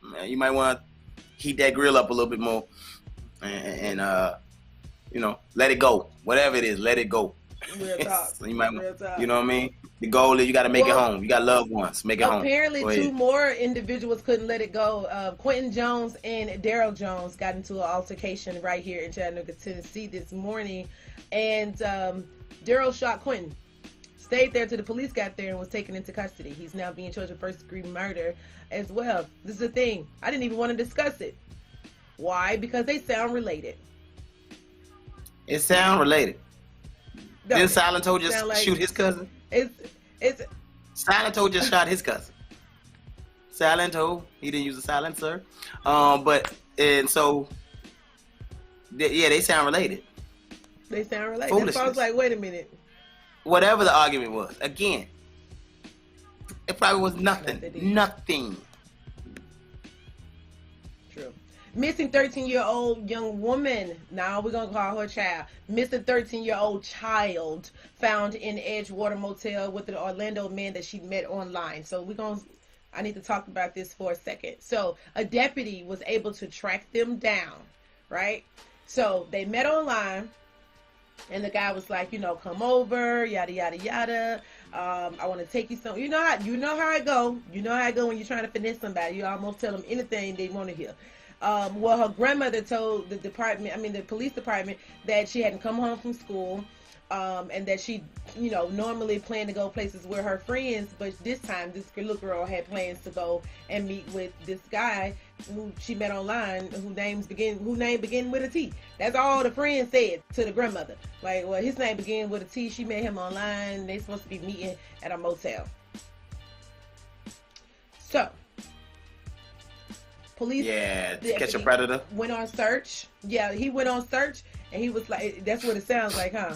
Man, you might want to heat that grill up a little bit more, and let it go. Whatever it is, let it go. Real talk. You might, Real talk. You know what I mean? The goal is you got to make it home. You got loved ones. Make it home. Apparently, two more individuals couldn't let it go. Quentin Jones and Daryl Jones got into an altercation right here in Chattanooga, Tennessee this morning. And Daryl shot Quentin. Stayed there till the police got there and was taken into custody. He's now being charged with first-degree murder as well. This is the thing. I didn't even want to discuss it. Why? Because they sound related. It sound related. Didn't Silento just shoot his cousin? It's Silento just shot his cousin. Silento, he didn't use a silencer. They sound related. They sound related. That's why I was like, wait a minute. Whatever the argument was, again, it probably was nothing. Nothing. True. Missing 13-year-old young woman. Now we're going to call her child. Missing 13-year-old child found in Edgewater Motel with an Orlando man that she met online. So I need to talk about this for a second. So a deputy was able to track them down, right? So they met online, and the guy was like, come over, yada, yada, yada. I want to take you somewhere. You know how it go. You know how it go when you're trying to finesse somebody. You almost tell them anything they want to hear. Well, her grandmother told the police department that she hadn't come home from school, and that she, normally planned to go places with her friends, but this time this little girl had plans to go and meet with this guy who she met online, whose name begin with a T. That's all the friends said to the grandmother. Like, well, his name began with a T. She met him online. They supposed to be meeting at a motel. So. Police catch a predator. Went on search. Yeah, he went on search, and he was like, that's what it sounds like, huh?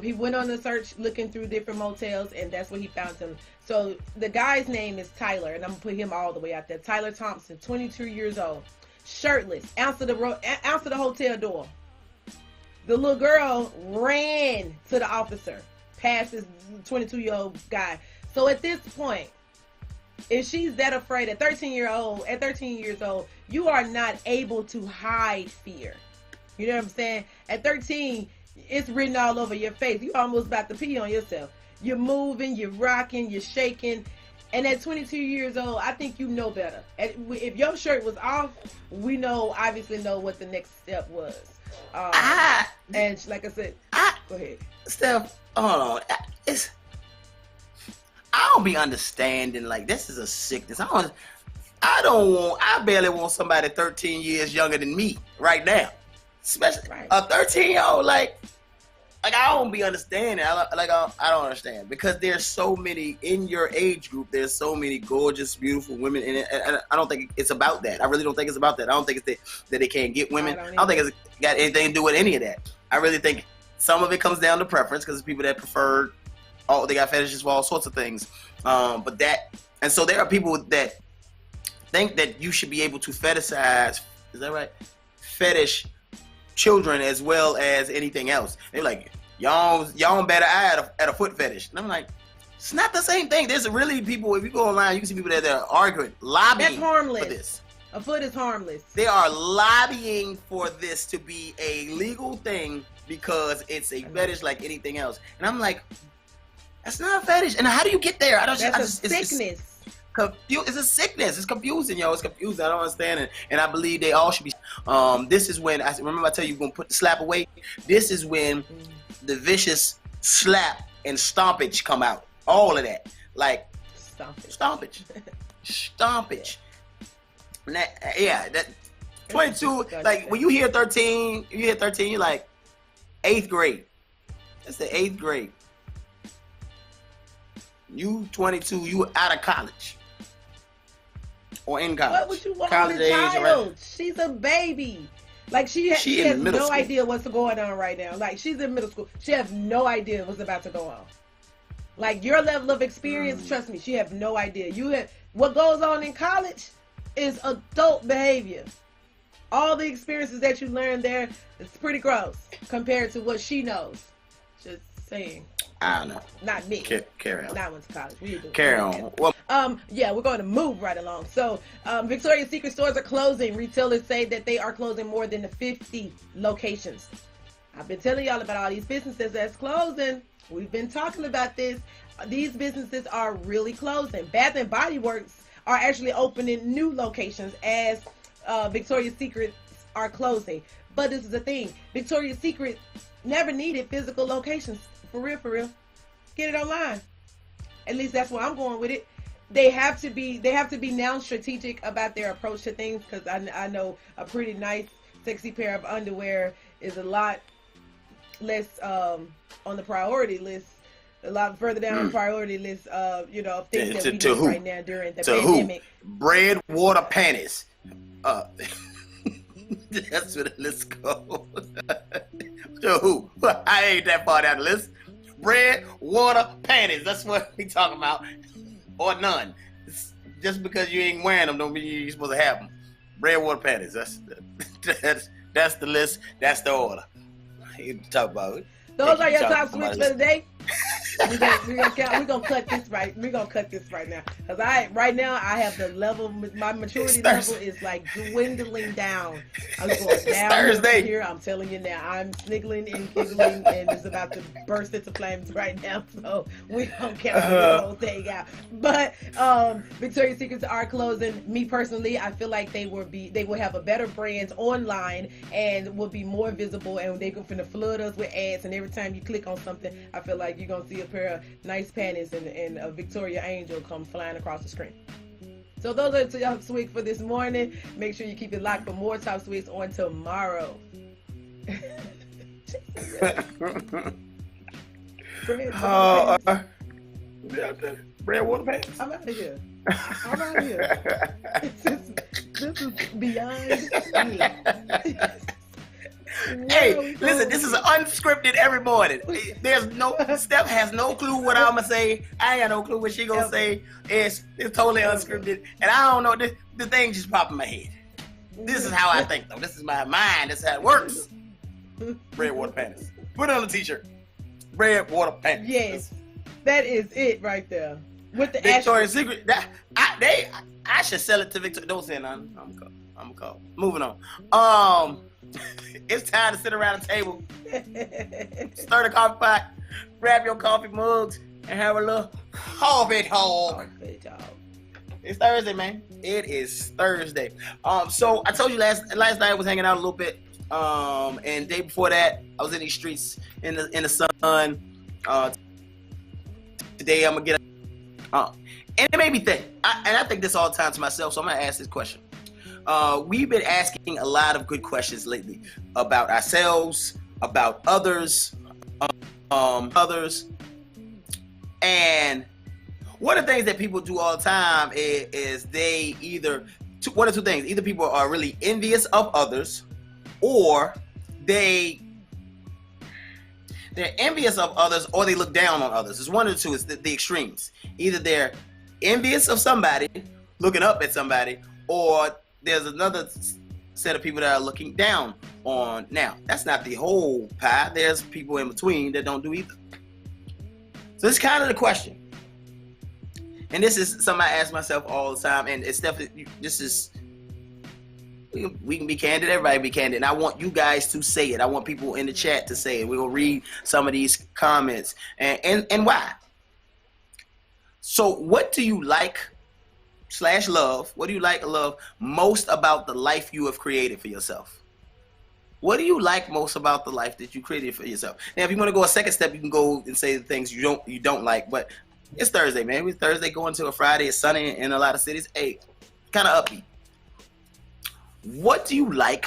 He went on the search looking through different motels, and that's where he found him. So the guy's name is Tyler, and I'm going to put him all the way out there. Tyler Thompson, 22 years old, shirtless, answer the hotel door. The little girl ran to the officer, past this 22-year-old guy. So at this point, if she's that afraid at 13 years old, you are not able to hide fear. You know what I'm saying? At 13, it's written all over your face. You almost about to pee on yourself. You're moving, you're rocking, you're shaking. And at 22 years old, I think you know better. If your shirt was off, we obviously know what the next step was. And like I said, go ahead. Steph, hold on. I don't be understanding, like, this is a sickness. I barely want somebody 13 years younger than me right now. Especially a 13-year-old, like I don't be understanding. I don't understand because there's so many in your age group. There's so many gorgeous, beautiful women in it, and I don't think it's about that. I really don't think it's about that. I don't think it's that they can't get women. I don't think it's got anything to do with any of that. I really think some of it comes down to preference because people that prefer, they got fetishes for all sorts of things. And so there are people that think that you should be able to fetishize. Is that right? Fetish children as well as anything else. They're like, y'all better eye at a foot fetish. And I'm like, it's not the same thing. There's really people, if you go online, you can see people that are arguing, lobbying That's harmless. for this. A foot is harmless. They are lobbying for this to be a legal thing because it's a fetish like anything else. And I'm like, that's not a fetish. And how do you get there? That's a sickness. It's a sickness. It's confusing, yo. It's confusing. I don't understand it. And I believe they all should be. This is when, remember I tell you, you're going to put the slap away? This is when the vicious slap and stompage come out. All of that. Like, stompage. Stompage. That 22, like, when you hear 13, you're like, 8th grade. That's the 8th grade. You 22, you out of college. Or in college. What would you want from a child? She's a baby. Like she has no idea what's going on right now. Like she's in middle school. She has no idea what's about to go on. Like your level of experience, trust me, she has no idea. What goes on in college is adult behavior. All the experiences that you learn there, it's pretty gross compared to what she knows. Just saying. I don't know. Not me. Carry on. Not went to college. We do. Carry on. Well, we're going to move right along. So, Victoria's Secret stores are closing. Retailers say that they are closing more than 50 locations. I've been telling y'all about all these businesses that's closing. We've been talking about this. These businesses are really closing. Bath and Body Works are actually opening new locations as Victoria's Secret are closing. But this is the thing. Victoria's Secret never needed physical locations. For real. Get it online. At least that's where I'm going with it. They have to be now strategic about their approach to things because I know a pretty nice, sexy pair of underwear is a lot less on the priority list, a lot further down the priority list of things that we need right now during the pandemic. Bread, water, panties. That's where the list goes. To who? I ain't that far down the list. Bread, water, panties. That's what we talking about. Or none. Just because you ain't wearing them don't mean you're supposed to have them. Bread, water, panties. That's the list. That's the order. You talk about it. Those are your top switch for the day. We're gonna cut this right. We're gonna cut this right now because right now I have the level. My maturity level is like dwindling down. I'm going down Thursday. Here. I'm telling you now. I'm sniggling and giggling and it's about to burst into flames right now. So we don't count the whole thing out. But Victoria's Secrets are closing. Me personally, I feel like they will have a better brand online and will be more visible. And they go finna flood us with ads. And every time you click on something, I feel like you're gonna see a pair of nice panties and a Victoria Angel come flying across the screen. So those are the top swigs for this morning. Make sure you keep it locked for more top swigs on tomorrow. Bread, water, pants. I'm out of here. This is beyond me. Hey, listen, this is unscripted every morning. Steph has no clue what I'm going to say. I ain't got no clue what she going to say. It's totally unscripted. And I don't know, the thing just popped in my head. This is how I think, though. This is my mind. This is how it works. Bread, water, panties. Put it on a t-shirt. Bread, water, panties. Yes, that is it right there. With the Victoria's Secret. I should sell it to Victoria. Don't say nothing. I'm call. Moving on. It's time to sit around the table, stir the coffee pot, grab your coffee mugs, and have a little coffee talk. It's Thursday, man. It is Thursday. So I told you last night I was hanging out a little bit. And day before that, I was in these streets in the sun. Today I'm gonna get And it made me think, and I think this all the time to myself, so I'm going to ask this question. We've been asking a lot of good questions lately about ourselves, about others, and one of the things that people do all the time is they either, one of two things, either people are really envious of others, or they're envious of others, or they look down on others. It's one of the two. It's the extremes. Either they're envious of somebody, looking up at somebody, or there's another set of people that are looking down on. Now, that's not the whole pie. There's people in between that don't do either. So it's kind of the question. And this is something I ask myself all the time. And it's definitely, this is, we can be candid. Everybody can be candid. And I want you guys to say it. I want people in the chat to say it. We're going to read some of these comments. And why? So what do you like / love? What do you like or love most about the life you have created for yourself? What do you like most about the life that you created for yourself? Now, if you want to go a second step, you can go and say the things you don't like. But it's Thursday, man. It's Thursday going to a Friday. It's sunny in a lot of cities. Hey, kind of upbeat. What do you like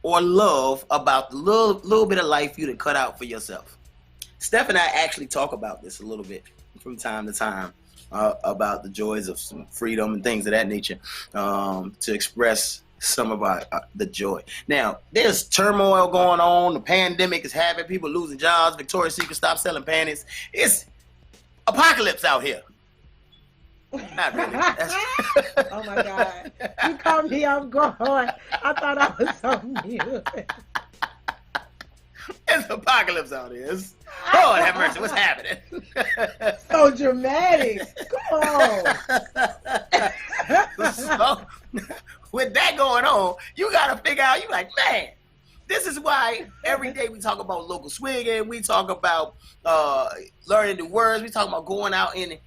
or love about the little bit of life you done cut out for yourself? Steph and I actually talk about this a little bit from time to time. About the joys of some freedom and things of that nature, to express some of the joy. Now, there's turmoil going on. The pandemic is happening. People losing jobs. Victoria's Secret stopped selling panties. It's apocalypse out here. Not really. Oh my God. You caught me off guard. I thought I was on mute. It's apocalypse out here. Lord have mercy. What's happening? So dramatic. Come on. So, with that going on, you got to figure out, you like, man, this is why every day we talk about local swigging. We talk about learning new words. We talk about going out in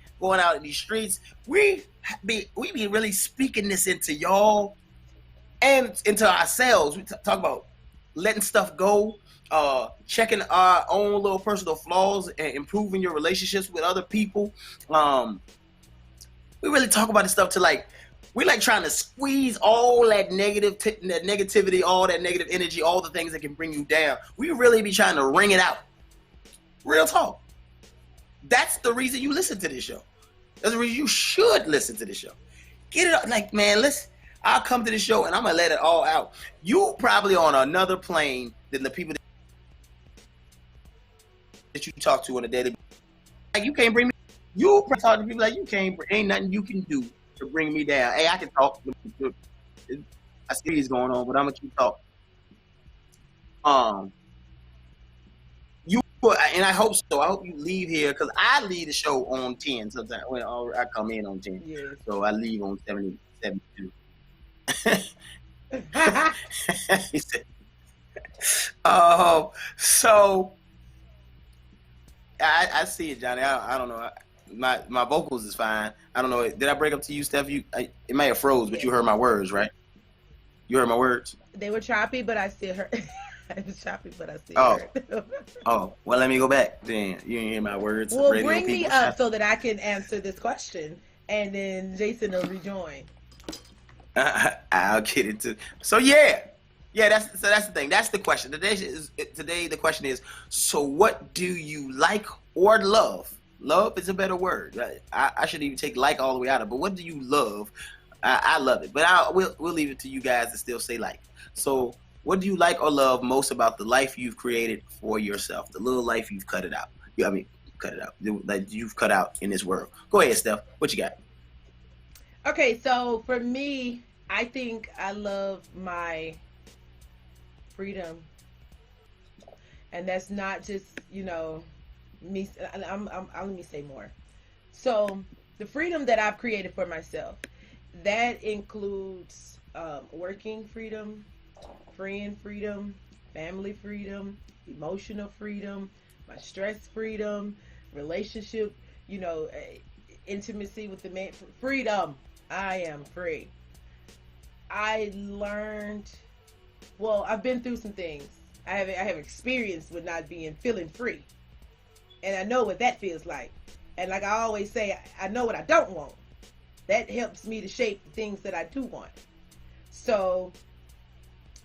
these streets. We be really speaking this into y'all and into ourselves. We talk about letting stuff go. Checking our own little personal flaws and improving your relationships with other people. We really talk about this stuff to we trying to squeeze all that negativity, all that negative energy, all the things that can bring you down. We really be trying to wring it out. Real talk. That's the reason you listen to this show. That's the reason you should listen to this show. Get it up. Man, listen, I'll come to the show and I'm going to let it all out. You probably on another plane than the people that you talk to on a daily basis. You can't bring me. You talk to people ain't nothing you can do to bring me down. Hey, I can talk. I see what's going on, but I'm gonna keep talking. And I hope so. I hope you leave here because I leave the show on 10 sometimes. When I come in on 10, yeah. So I leave on 72. He said, so. I see it, Johnny. I don't know. My vocals is fine. I don't know. Did I break up to you, Steph? It may have froze, but you heard my words, right? You heard my words? They were choppy, but I still heard. It was choppy, but I still heard. Oh, well, let me go back. Then you didn't hear my words. Well, bring me up so that I can answer this question, and then Jason will rejoin. I'll get it to. So yeah. That's the thing. That's the question. Today the question is, so what do you like or love? Love is a better word. I shouldn't even take like all the way out of it, but what do you love? I love it. But we'll leave it to you guys to still say like. So what do you like or love most about the life you've created for yourself? The little life you've cut it out. That you've cut out in this world. Go ahead, Steph. What you got? Okay, so for me, I think I love my freedom, and that's not just me. Let me say more. So the freedom that I've created for myself, that includes working freedom, friend freedom, family freedom, emotional freedom, my stress freedom, relationship, intimacy with the man. Freedom. I am free. I learned. Well, I've been through some things. I have experience with not feeling free, and I know what that feels like. And like I always say, I know what I don't want. That helps me to shape the things that I do want. So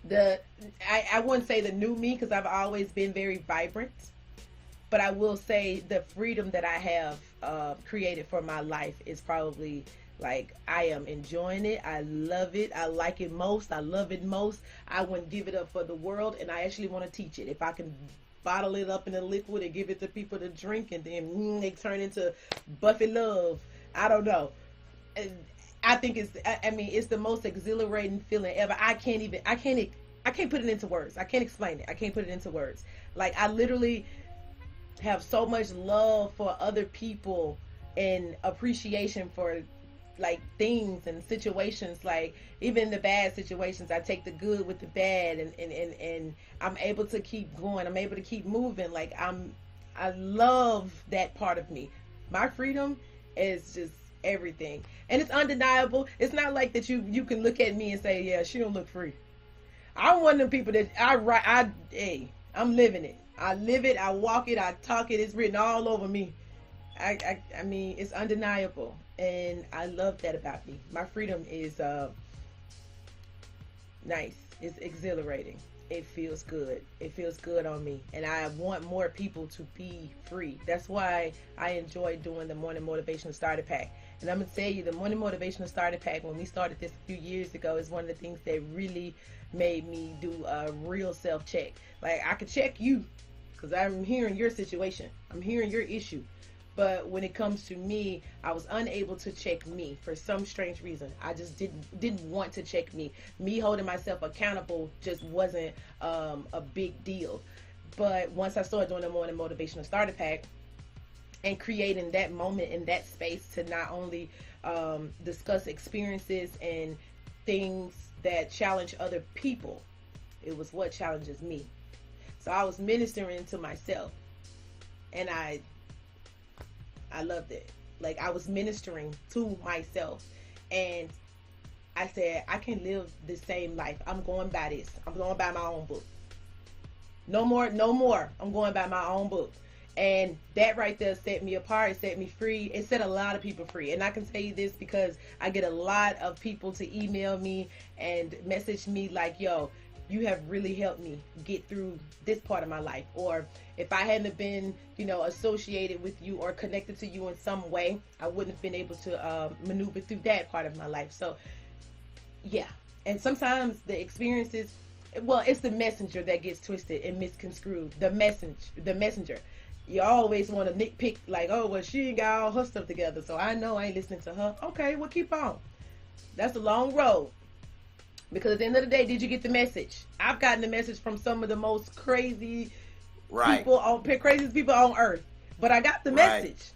I wouldn't say the new me, because I've always been very vibrant, but I will say the freedom that I have created for my life is probably, like, I am enjoying it. I love it. I like it most. I love it most. I wouldn't give it up for the world, and I actually want to teach it. If I can bottle it up in a liquid and give it to people to drink, and then they turn into Buffy Love, I don't know. I think it's the most exhilarating feeling ever. I can't put it into words. I can't explain it. I can't put it into words. Like, I literally have so much love for other people and appreciation for, like, things and situations. Like, even the bad situations, I take the good with the bad, and I'm able to keep going. I'm able to keep moving. Like, I love that part of me. My freedom is just everything, and it's undeniable. It's not like that you can look at me and say, yeah, she don't look free. I'm one of them people that I'm living it. I live it, I walk it, I talk it. It's written all over me. I mean, it's undeniable, and I love that about me. My freedom is nice. It's exhilarating. It feels good. It feels good on me, and I want more people to be free. That's why I enjoy doing the Morning Motivational Starter Pack. And I'm gonna tell you, the Morning Motivational Starter Pack, when we started this a few years ago, is one of the things that really made me do a real self-check. Like, I could check you, because I'm hearing your situation. I'm hearing your issue. But when it comes to me, I was unable to check me for some strange reason. I just didn't want to check me. Me holding myself accountable just wasn't a big deal. But once I started doing the Morning Motivational Starter Pack and creating that moment in that space to not only discuss experiences and things that challenge other people, it was what challenges me. So I was ministering to myself, and I loved it. Like, I was ministering to myself, and I said, I can live the same life. I'm going by this. I'm going by my own book. No more. I'm going by my own book. And that right there set me apart. It set me free. It set a lot of people free. And I can tell you this because I get a lot of people to email me and message me like, yo, you have really helped me get through this part of my life. Or if I hadn't been, associated with you or connected to you in some way, I wouldn't have been able to maneuver through that part of my life. So, yeah. And sometimes the experiences, well, it's the messenger that gets twisted and misconstrued. The messenger. You always want to nitpick, like, oh, well, she ain't got all her stuff together, so I know I ain't listening to her. Okay, well, keep on. That's a long road. Because at the end of the day, did you get the message? I've gotten the message from some of the most crazy craziest people on earth. But I got the message.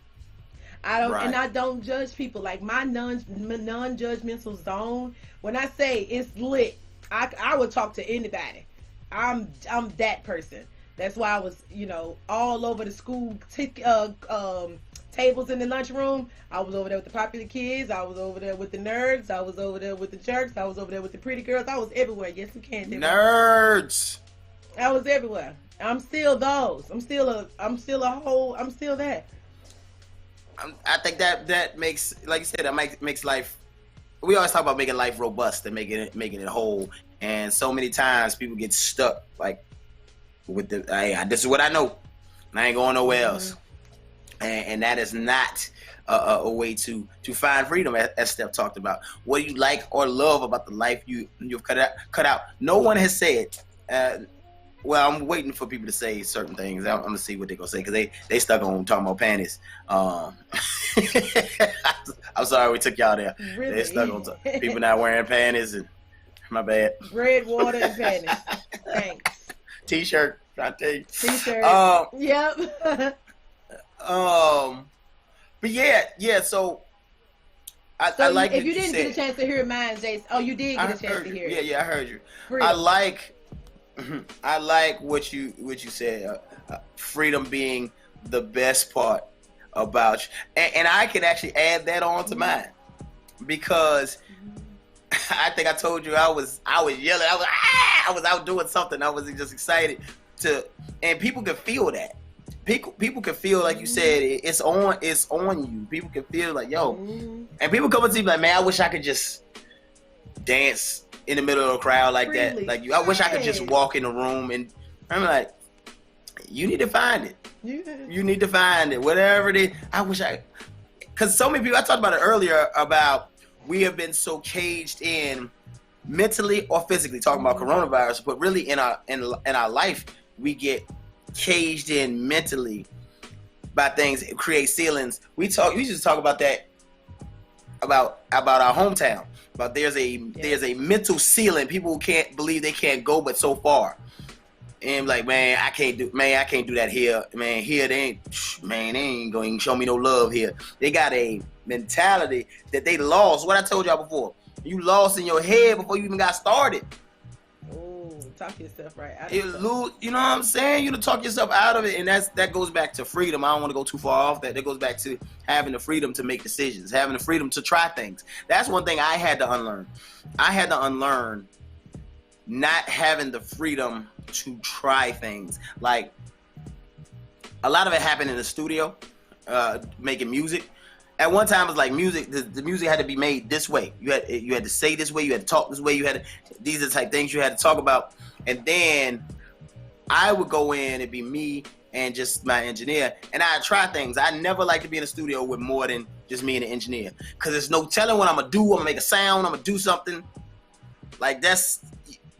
I don't judge people. Like, my non-judgmental zone, when I say it's lit, I would talk to anybody. I'm that person. That's why I was, all over the school tables in the lunchroom. I was over there with the popular kids. I was over there with the nerds. I was over there with the jerks. I was over there with the pretty girls. I was everywhere. Yes, we can. Nerds. I was everywhere. I'm still those. I'm still that. I think that makes, like you said, that makes life. We always talk about making life robust and making it whole. And so many times people get stuck, like, with this is what I know, and I ain't going nowhere else. And that is not a way to find freedom, as Steph talked about. What do you like or love about the life you've cut out? No one has said. Well, I'm waiting for people to say certain things. I'm gonna see what they're gonna say, because they stuck on talking about panties. I'm sorry we took y'all there. Really? They stuck on people not wearing panties, and my bad. Bread, water, and panties. Thanks. T-shirt, I tell you. T-shirt. Yep. But yeah. So I like. If you didn't get a chance to hear mine, Jason. Oh, you did get a chance to hear it. Yeah, I heard you. Freedom. I like what you said. Freedom being the best part about you, and I can actually add that on to mine, because I think I told you I was yelling. I was out doing something. I was just excited and people could feel that. people can feel, like you said, it's on you. People can feel like, yo, and people come up to you like, man, I wish I could just dance in the middle of a crowd like Freely. that. Like you, I wish I could just walk in the room, and I'm like, you need to find it. You need to find it. Whatever it is. I wish because so many people, I talked about it earlier about we have been so caged in mentally or physically, talking about coronavirus, but really in our life, we get caged in mentally by things, create ceilings. We just talk about that about our hometown. But there's a mental ceiling. People can't believe they can't go but so far. And like, man, I can't do that here. Man, here they ain't going to show me no love here. They got a mentality that they lost. What I told y'all before. You lost in your head before you even got started. Oh, talk yourself right out. You know what I'm saying? You to talk yourself out of it, and that goes back to freedom. I don't want to go too far off that. That goes back to having the freedom to make decisions, having the freedom to try things. That's one thing I had to unlearn. I had to unlearn not having the freedom to try things. Like, a lot of it happened in the studio, making music. At one time, it was like music. The music had to be made this way. You had to say this way. You had to talk this way. These are the type of things you had to talk about. And then I would go in and be me and just my engineer, and I'd try things. I never like to be in a studio with more than just me and the engineer, because there's no telling what I'm gonna do. I'm gonna make a sound. I'm gonna do something like that's.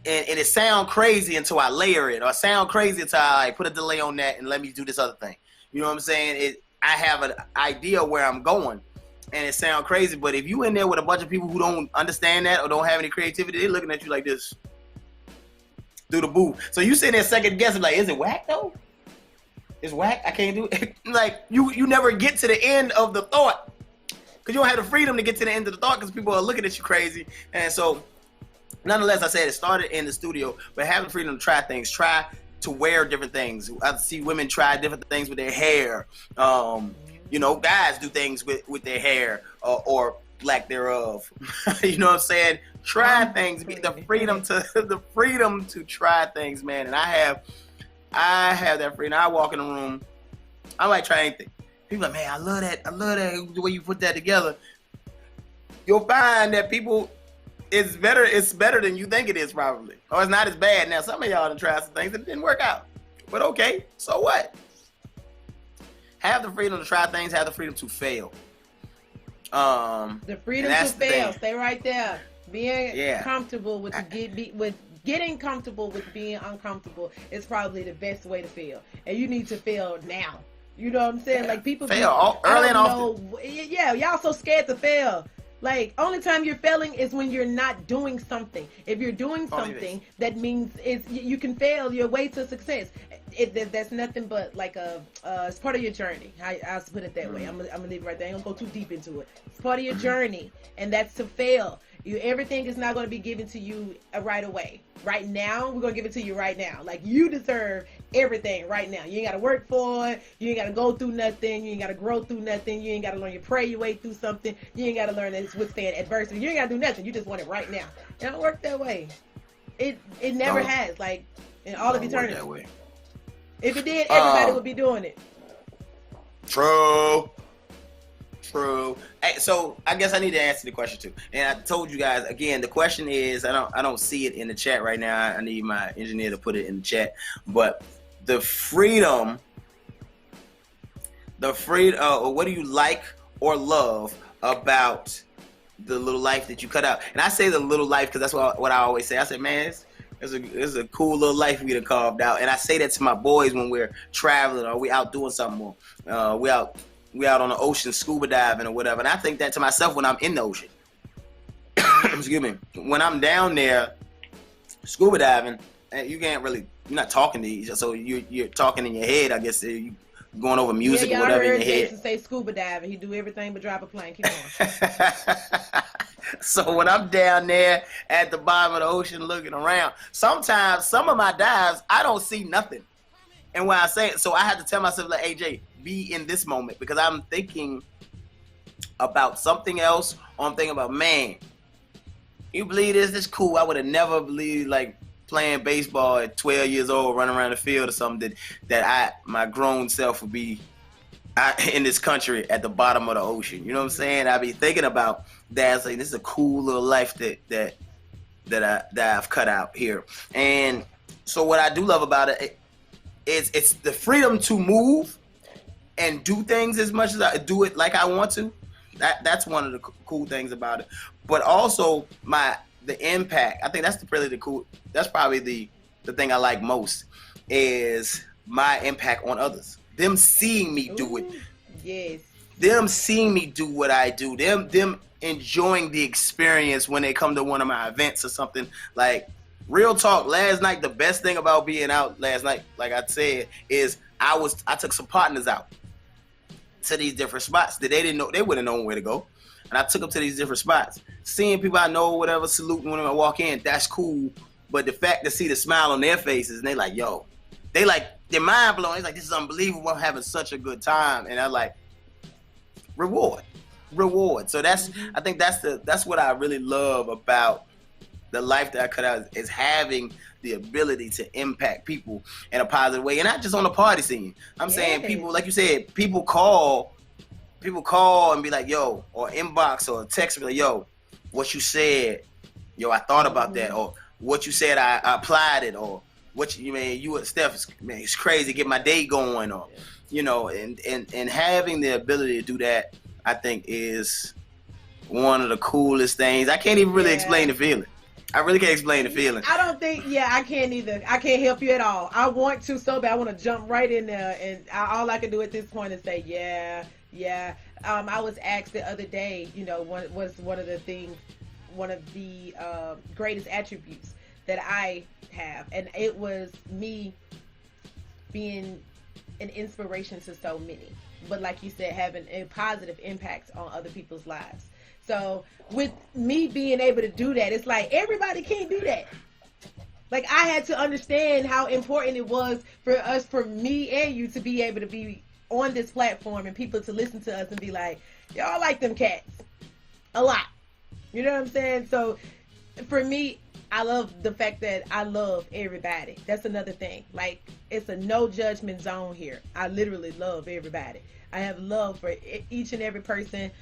And it sound crazy until I layer it, or sound crazy until I put a delay on that and let me do this other thing. You know what I'm saying? I have an idea where I'm going, and it sound crazy. But if you in there with a bunch of people who don't understand that or don't have any creativity, they're looking at you like this through the booth. So you sitting there second guessing, like, is it whack though? It's whack. I can't do it. Like you never get to the end of the thought, because you don't have the freedom to get to the end of the thought because people are looking at you crazy. And so, nonetheless, I said it started in the studio, but having freedom to try things, try to wear different things. I see women try different things with their hair. Guys do things with their hair or lack thereof. You know what I'm saying? Try things. The freedom to try things, man. And I have that freedom. I walk in the room, I might try anything. People are like, man, I love that the way you put that together. You'll find that people. It's better than you think it is, probably. Or it's not as bad. Now, some of y'all done tried some things and it didn't work out. But okay, so what? Have the freedom to try things, have the freedom to fail. The freedom to fail. Stay right there. Being comfortable with getting comfortable with being uncomfortable is probably the best way to fail. And you need to fail now. You know what I'm saying? Like, people fail early and often. Yeah, y'all so scared to fail. Like, only time you're failing is when you're not doing something. If you're doing something, that means you can fail your way to success. That's nothing but like it's part of your journey. I'll put it that way. I'm gonna leave it right there. I ain't gonna go too deep into it. It's part of your journey, and that's to fail. Everything is not going to be given to you right away. Right now, we're going to give it to you right now. Like, you deserve everything right now. You ain't got to work for it. You ain't got to go through nothing. You ain't got to grow through nothing. You ain't got to learn to pray your way through something. You ain't got to learn to withstand adversity. You ain't got to do nothing. You just want it right now. It don't work that way. It never has, like, in all of eternity. That way. If it did, everybody would be doing it. True. Hey, so I guess I need to answer the question too. And I told you guys again, the question is, I don't see it in the chat right now. I need my engineer to put it in the chat. But the freedom, what do you like or love about the little life that you cut out? And I say the little life because that's what I always say. I say, man, it's a cool little life we done carved out. And I say that to my boys when we're traveling or we out doing something more. We out on the ocean scuba diving or whatever. And I think that to myself when I'm in the ocean. Excuse me. When I'm down there scuba diving, you can't really, you're not talking to each other. So you're talking in your head, I guess. You going over music or whatever in your head. Jason say scuba diving. He do everything but drive a plane. Keep going. So when I'm down there at the bottom of the ocean looking around, sometimes some of my dives, I don't see nothing. And when I say it, so I have to tell myself, like, AJ, be in this moment, because I'm thinking about something else, or I'm thinking about, man, you believe this? This is cool. I would have never believed, like, playing baseball at 12 years old, running around the field or something, that my grown self would be in this country at the bottom of the ocean. You know what I'm saying? I'd be thinking about that. Like, this is a cool little life that I've cut out here. And so what I do love about it is it's the freedom to move and do things as much as I do it like I want to. That's one of the cool things about it. But also the impact. I think that's that's probably the thing I like most is my impact on others. Them seeing me do it. Yes. Them seeing me do what I do. Them enjoying the experience when they come to one of my events or something. Like, real talk, last night, the best thing about being out last night, like I said, is I took some partners out to these different spots that they didn't know, they wouldn't have known where to go. And I took them to these different spots. Seeing people I know, whatever, saluting when I walk in, that's cool. But the fact to see the smile on their faces, and they like, yo, they're mind blown. It's like, this is unbelievable. I'm having such a good time. And I'm like, reward. So I think that's what I really love about the life that I cut out, is having the ability to impact people in a positive way, and not just on the party scene. I'm saying people, like you said, people call and be like, yo, or inbox or text me like, yo, what you said, yo, I thought about that, or what you said, I applied it, or what you and Steph, man, it's crazy, get my day going, or and having the ability to do that, I think is one of the coolest things. I can't even really explain the feeling. I really can't explain the feeling. I don't think, I can't either. I can't help you at all. I want to so bad. I want to jump right in there, and all I can do at this point is say, yeah. I was asked the other day, what was one of the greatest attributes that I have, and it was me being an inspiration to so many. But like you said, having a positive impact on other people's lives. So with me being able to do that, it's like everybody can't do that. Like, I had to understand how important it was for me and you to be able to be on this platform and people to listen to us and be like, y'all like them cats a lot. You know what I'm saying? So for me, I love the fact that I love everybody. That's another thing. Like, it's a no judgment zone here. I literally love everybody. I have love for each and every person.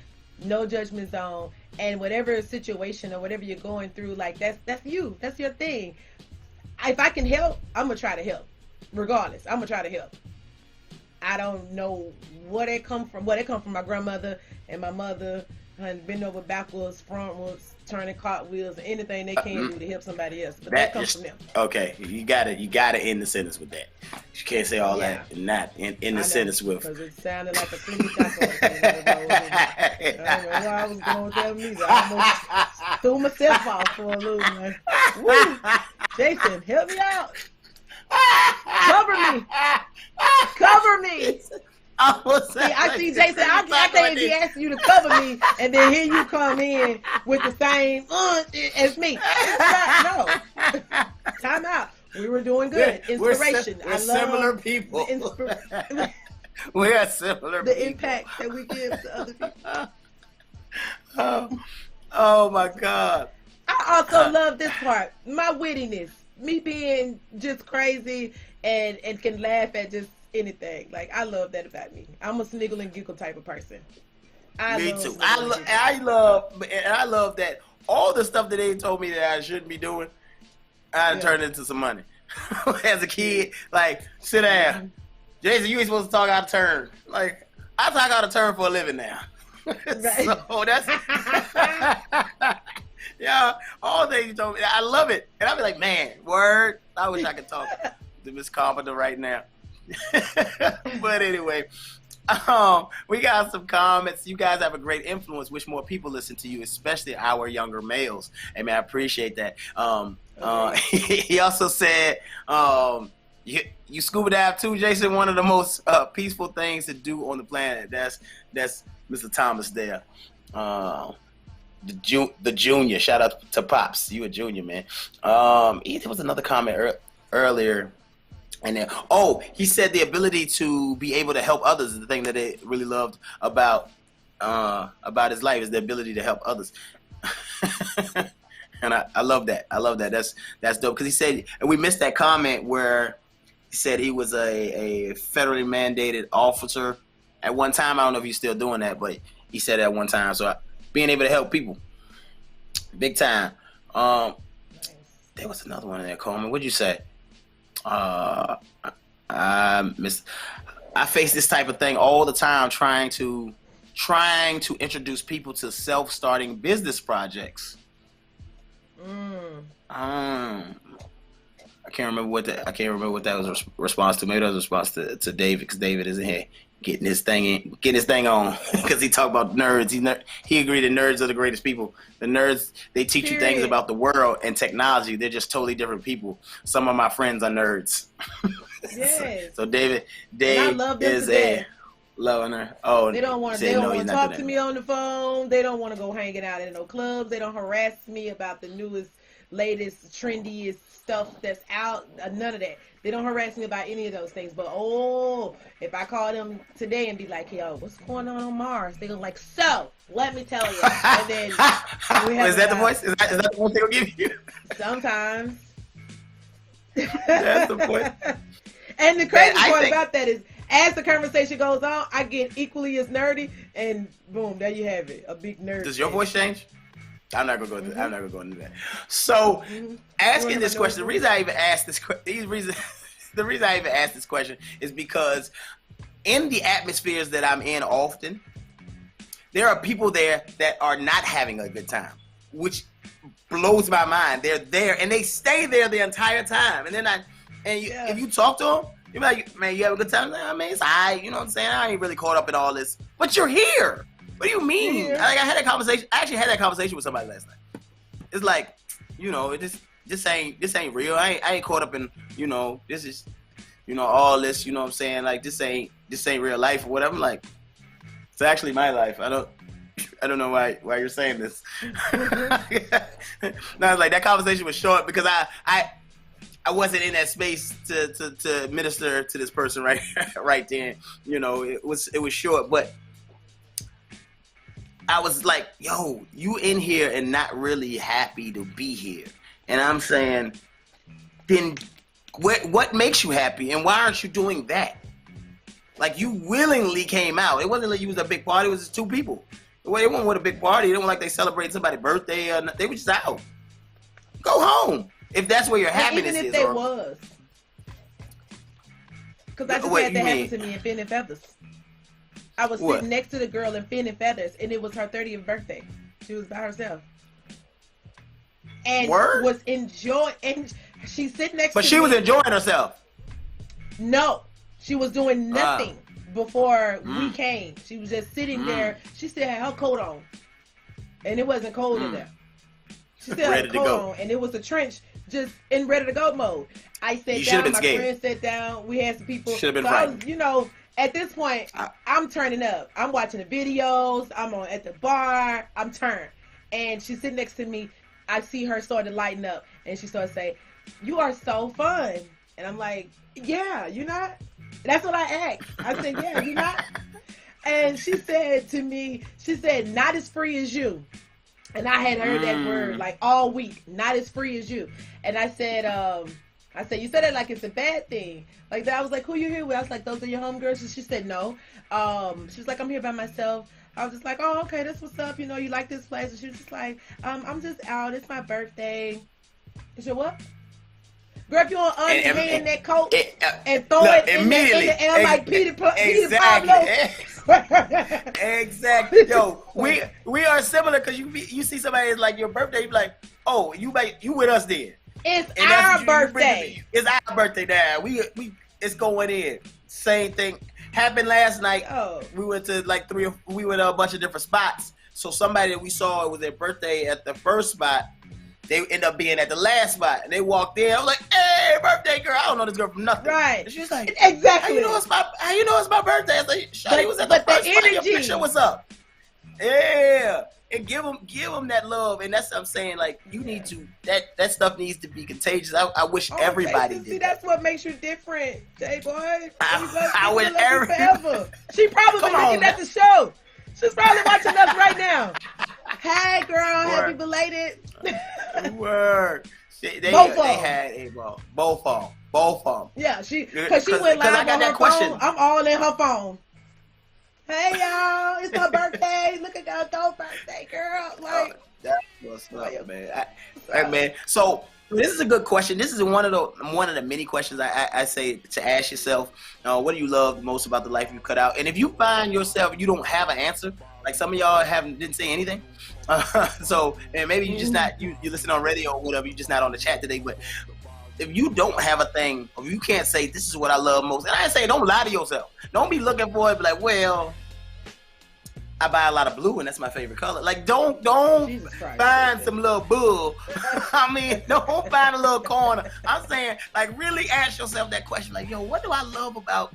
No judgment zone, and whatever situation or whatever you're going through, like that's you, that's your thing. If I can help, I'm gonna try to help. Regardless, I'm gonna try to help. I don't know where they come from. Where they come from, my grandmother and my mother, and bend over backwards, frontwards, turning cartwheels, anything they can do to help somebody else. But that comes from them. Okay, you gotta end the sentence with that. You can't say all that and not in the sentence with. Because it sounded like a creamy taco. I don't know where I was going with that either. I almost threw myself off for a little bit. Woo! Jason, help me out. Cover me. I see Jason. I think he asked you to cover me, and then here you come in with the same as me. No. Time out. We were doing good. Inspiration. We're similar people. We are similar people. The impact that we give to other people. Oh my God. I also love this part. My wittiness. Me being just crazy and can laugh at just anything. Like, I love that about me. I'm a sniggle and giggle type of person. Me too. I love that all the stuff that they told me that I shouldn't be doing, I turned into some money. As a kid, like, sit down. Jason, you ain't supposed to talk out of turn. Like, I talk out of turn for a living now. Right. So that's all things you told me. I love it. And I'll be like, man, word. I wish I could talk to Miss Carpenter right now. But anyway, we got some comments. You guys have a great influence. Wish more people listen to you, especially our younger males. Hey, man, I appreciate that. He also said, you scuba dive too, Jason. One of the most peaceful things to do on the planet. That's Mr. Thomas there. The junior. Shout out to Pops. You a junior, man. There was another comment earlier. And then, he said the ability to be able to help others is the thing that they really loved about his life, is the ability to help others. And I love that. I love that. That's dope. Because he said, and we missed that comment where he said he was a federally mandated officer at one time. I don't know if he's still doing that, but he said at one time. So being able to help people, big time. There was another one in there, Coleman. What'd you say? I face this type of thing all the time, trying to introduce people to self-starting business projects. I can't remember what that was a response to. Maybe that was a response to David, because David is in here getting his thing on because he talked about nerds. He agreed that nerds are the greatest people. The nerds, they teach you things about the world and technology. They're just totally different people. Some of my friends are nerds. Yes. So Dave I love them is a loving her. Oh, they don't want to talk to me on the phone. They don't want to go hanging out in no clubs. They don't harass me about the newest, latest, trendiest stuff that's out. None of that. They don't harass me about any of those things. But if I call them today and be like, yo, what's going on Mars? They're like, so let me tell you. And then is that the voice? Is that the voice they'll give you? Sometimes. That's the point. And the crazy part about that is, as the conversation goes on, I get equally as nerdy, and boom, there you have it, a big nerd. Does your voice change? I'm not gonna go. I'm not gonna go into that. So, asking this question, the reason I even asked this question is because in the atmospheres that I'm in often, there are people there that are not having a good time, which blows my mind. They're there and they stay there the entire time, and then if you talk to them, you're like, man, you have a good time? I mean, it's all right, you know what I'm saying? I ain't really caught up in all this, but you're here. What do you mean? I had that conversation. I actually had that conversation with somebody last night. It's like, this ain't real. I ain't caught up in, this is, all this, you know what I'm saying? Like, this ain't real life or whatever. I'm like, it's actually my life. I don't know why you're saying this. No, it's like that conversation was short because I wasn't in that space to minister to this person right then. It was short, but I was like, yo, you in here and not really happy to be here. And I'm saying, then what makes you happy and why aren't you doing that? Like, you willingly came out. It wasn't like you was a big party. It was just two people. They weren't with a big party. It wasn't like they celebrated somebody's birthday. Or they were just out. Go home. If that's where your happiness is. Even if they was. Because I just had that happen to me in Fin and Feathers. I was sitting next to the girl in Fin and Feathers, and it was her 30th birthday. She was by herself. And was enjoying, and she's sitting next to me. But she was enjoying herself. No. She was doing nothing before we came. She was just sitting there. She still had her coat on. And it wasn't cold in there. She still had a coat on, and it was a trench just in ready to go mode. I sat down, my friend sat down, we had some people. Should have been frightened. I was, at this point, I'm turning up. I'm watching the videos, I'm at the bar, I'm turned. And she's sitting next to me. I see her start to lighten up, and she started to say, "You are so fun." And I'm like, "Yeah, you're not?" That's what I asked. I said, "Yeah, you're not?" And she said to me, "Not as free as you." And I had heard that word like all week, not as free as you. And I said, you said it like it's a bad thing. Like that. I was like, who you here with? I was like, those are your homegirls? And she said, no. She was like, I'm here by myself. I was just like, oh, okay, that's what's up. You like this place. And she was just like, I'm just out. It's my birthday. I said, what? Girl, if you want to unhand that coat and throw it in the air like Peter Pablo. Exactly. Yo, we are similar because you see somebody it's like your birthday, you be like, oh, you with us then. It's our birthday. It's our birthday now. We it's going in. Same thing happened last night. Oh. We went to we went to a bunch of different spots. So somebody that we saw, it was their birthday at the first spot. They end up being at the last spot, and they walked in. I was like, "Hey, birthday girl!" I don't know this girl from nothing. Right? And she's like, "Exactly. How you know it's my birthday?" I was like, "Shawty was at the first spot. Your picture, what's up?" Yeah, and give them that love, and that's what I'm saying. Like, you need to that stuff needs to be contagious. I wish everybody did. See, that's what makes you different, J boy. I wish everybody. She probably looking at the show. She's probably watching us right now. Hey, girl, happy belated. Word. They had a ball. Both of them. Yeah, because she went live on her phone. I'm all in her phone. Hey y'all, it's her birthday. Look at that birthday, girl. Like that's what's up, man. Man. So this is a good question. This is one of the many questions I say to ask yourself. What do you love the most about the life you cut out? And if you find yourself you don't have an answer, like some of y'all didn't say anything. So and maybe you just not you listen on radio or whatever. You just not on the chat today, but. If you don't have a thing, or you can't say this is what I love most, and I say don't lie to yourself. Don't be looking for it, be like, well, I buy a lot of blue and that's my favorite color. Like don't find some little bull. I mean, don't find a little corner. I'm saying, like, really ask yourself that question, like, yo, what do I love about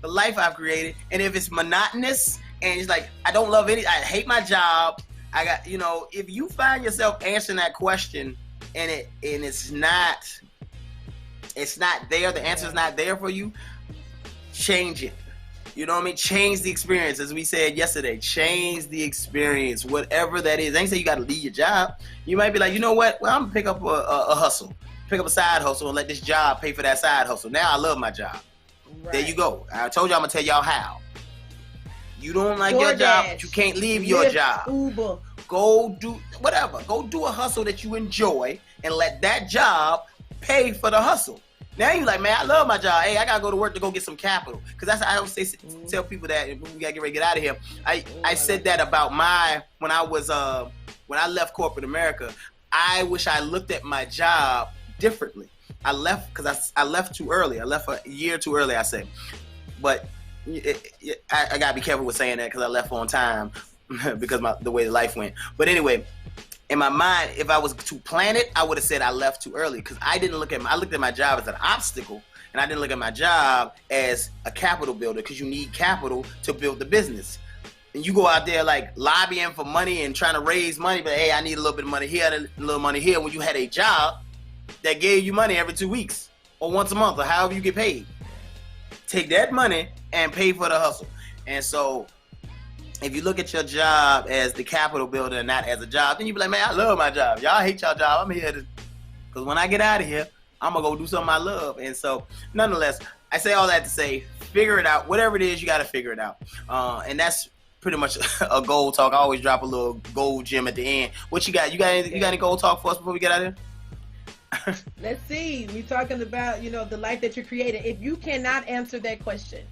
the life I've created? And if it's monotonous and it's like I don't love I hate my job. I got, if you find yourself answering that question and it's not there, the answer's not there for you, change it. You know what I mean? Change the experience. As we said yesterday, change the experience, whatever that is. I ain't say you got to leave your job. You might be like, you know what? Well, I'm going to pick up a hustle, pick up a side hustle and let this job pay for that side hustle. Now I love my job. Right. There you go. I told you I'm going to tell y'all how. You don't like your job, but you can't leave your job. Uber. Go do whatever. Go do a hustle that you enjoy and let that job pay for the hustle. Now you like, man, I love my job. Hey, I gotta go to work to go get some capital. Cause that's I always tell people that we gotta get ready to get out of here. I said that about when I left corporate America. I wish I looked at my job differently. I left because I left too early. I left a year too early, I say. But I gotta be careful with saying that because I left on time because the way life went. But anyway. In my mind, if I was to plan it, I would have said I left too early because I looked at my job as an obstacle and I didn't look at my job as a capital builder because you need capital to build the business. And you go out there like lobbying for money and trying to raise money, but hey, I need a little bit of money here, a little money here. When you had a job that gave you money every 2 weeks or once a month or however you get paid, take that money and pay for the hustle. And so if you look at your job as the capital builder and not as a job, then you be like, man, I love my job. Y'all hate y'all job. I'm here because when I get out of here, I'm going to go do something I love. And so, nonetheless, I say all that to say, figure it out. Whatever it is, you got to figure it out. And that's pretty much a goal talk. I always drop a little gold gem at the end. What you got? You got any gold talk for us before we get out of here? Let's see. We're talking about, the life that you're creating. If you cannot answer that question,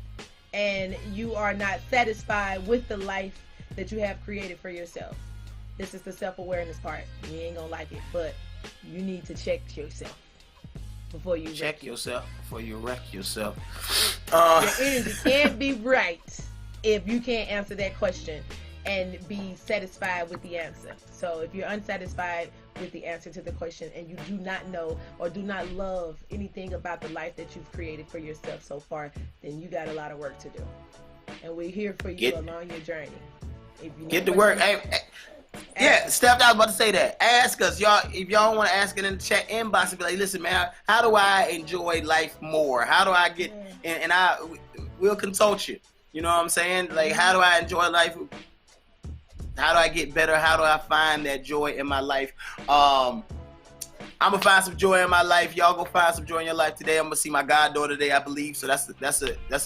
and you are not satisfied with the life that you have created for yourself. This is the self-awareness part. You ain't gonna like it, but you need to check yourself before you wreck yourself. Your energy can't be right if you can't answer that question and be satisfied with the answer. So if you're unsatisfied with the answer to the question and you do not know or do not love anything about the life that you've created for yourself so far, then you got a lot of work to do. And we're here for you along your journey. If you get to work. Yeah, Steph, I was about to say that. Ask us, y'all, if y'all want to ask it in the chat inbox and be like, listen, man, how do I enjoy life more? How do I get, and we'll consult you. You know what I'm saying? Like, how do I enjoy life? How do I get better? How do I find that joy in my life? I'm gonna find some joy in my life. Y'all go find some joy in your life today. I'm gonna see my goddaughter today, I believe. So that's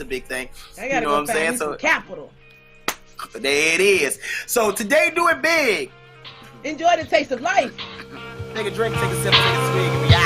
a big thing. I gotta go find some capital. There it is. So today, do it big. Enjoy the taste of life. Take a drink, take a sip, take a swig, and be out.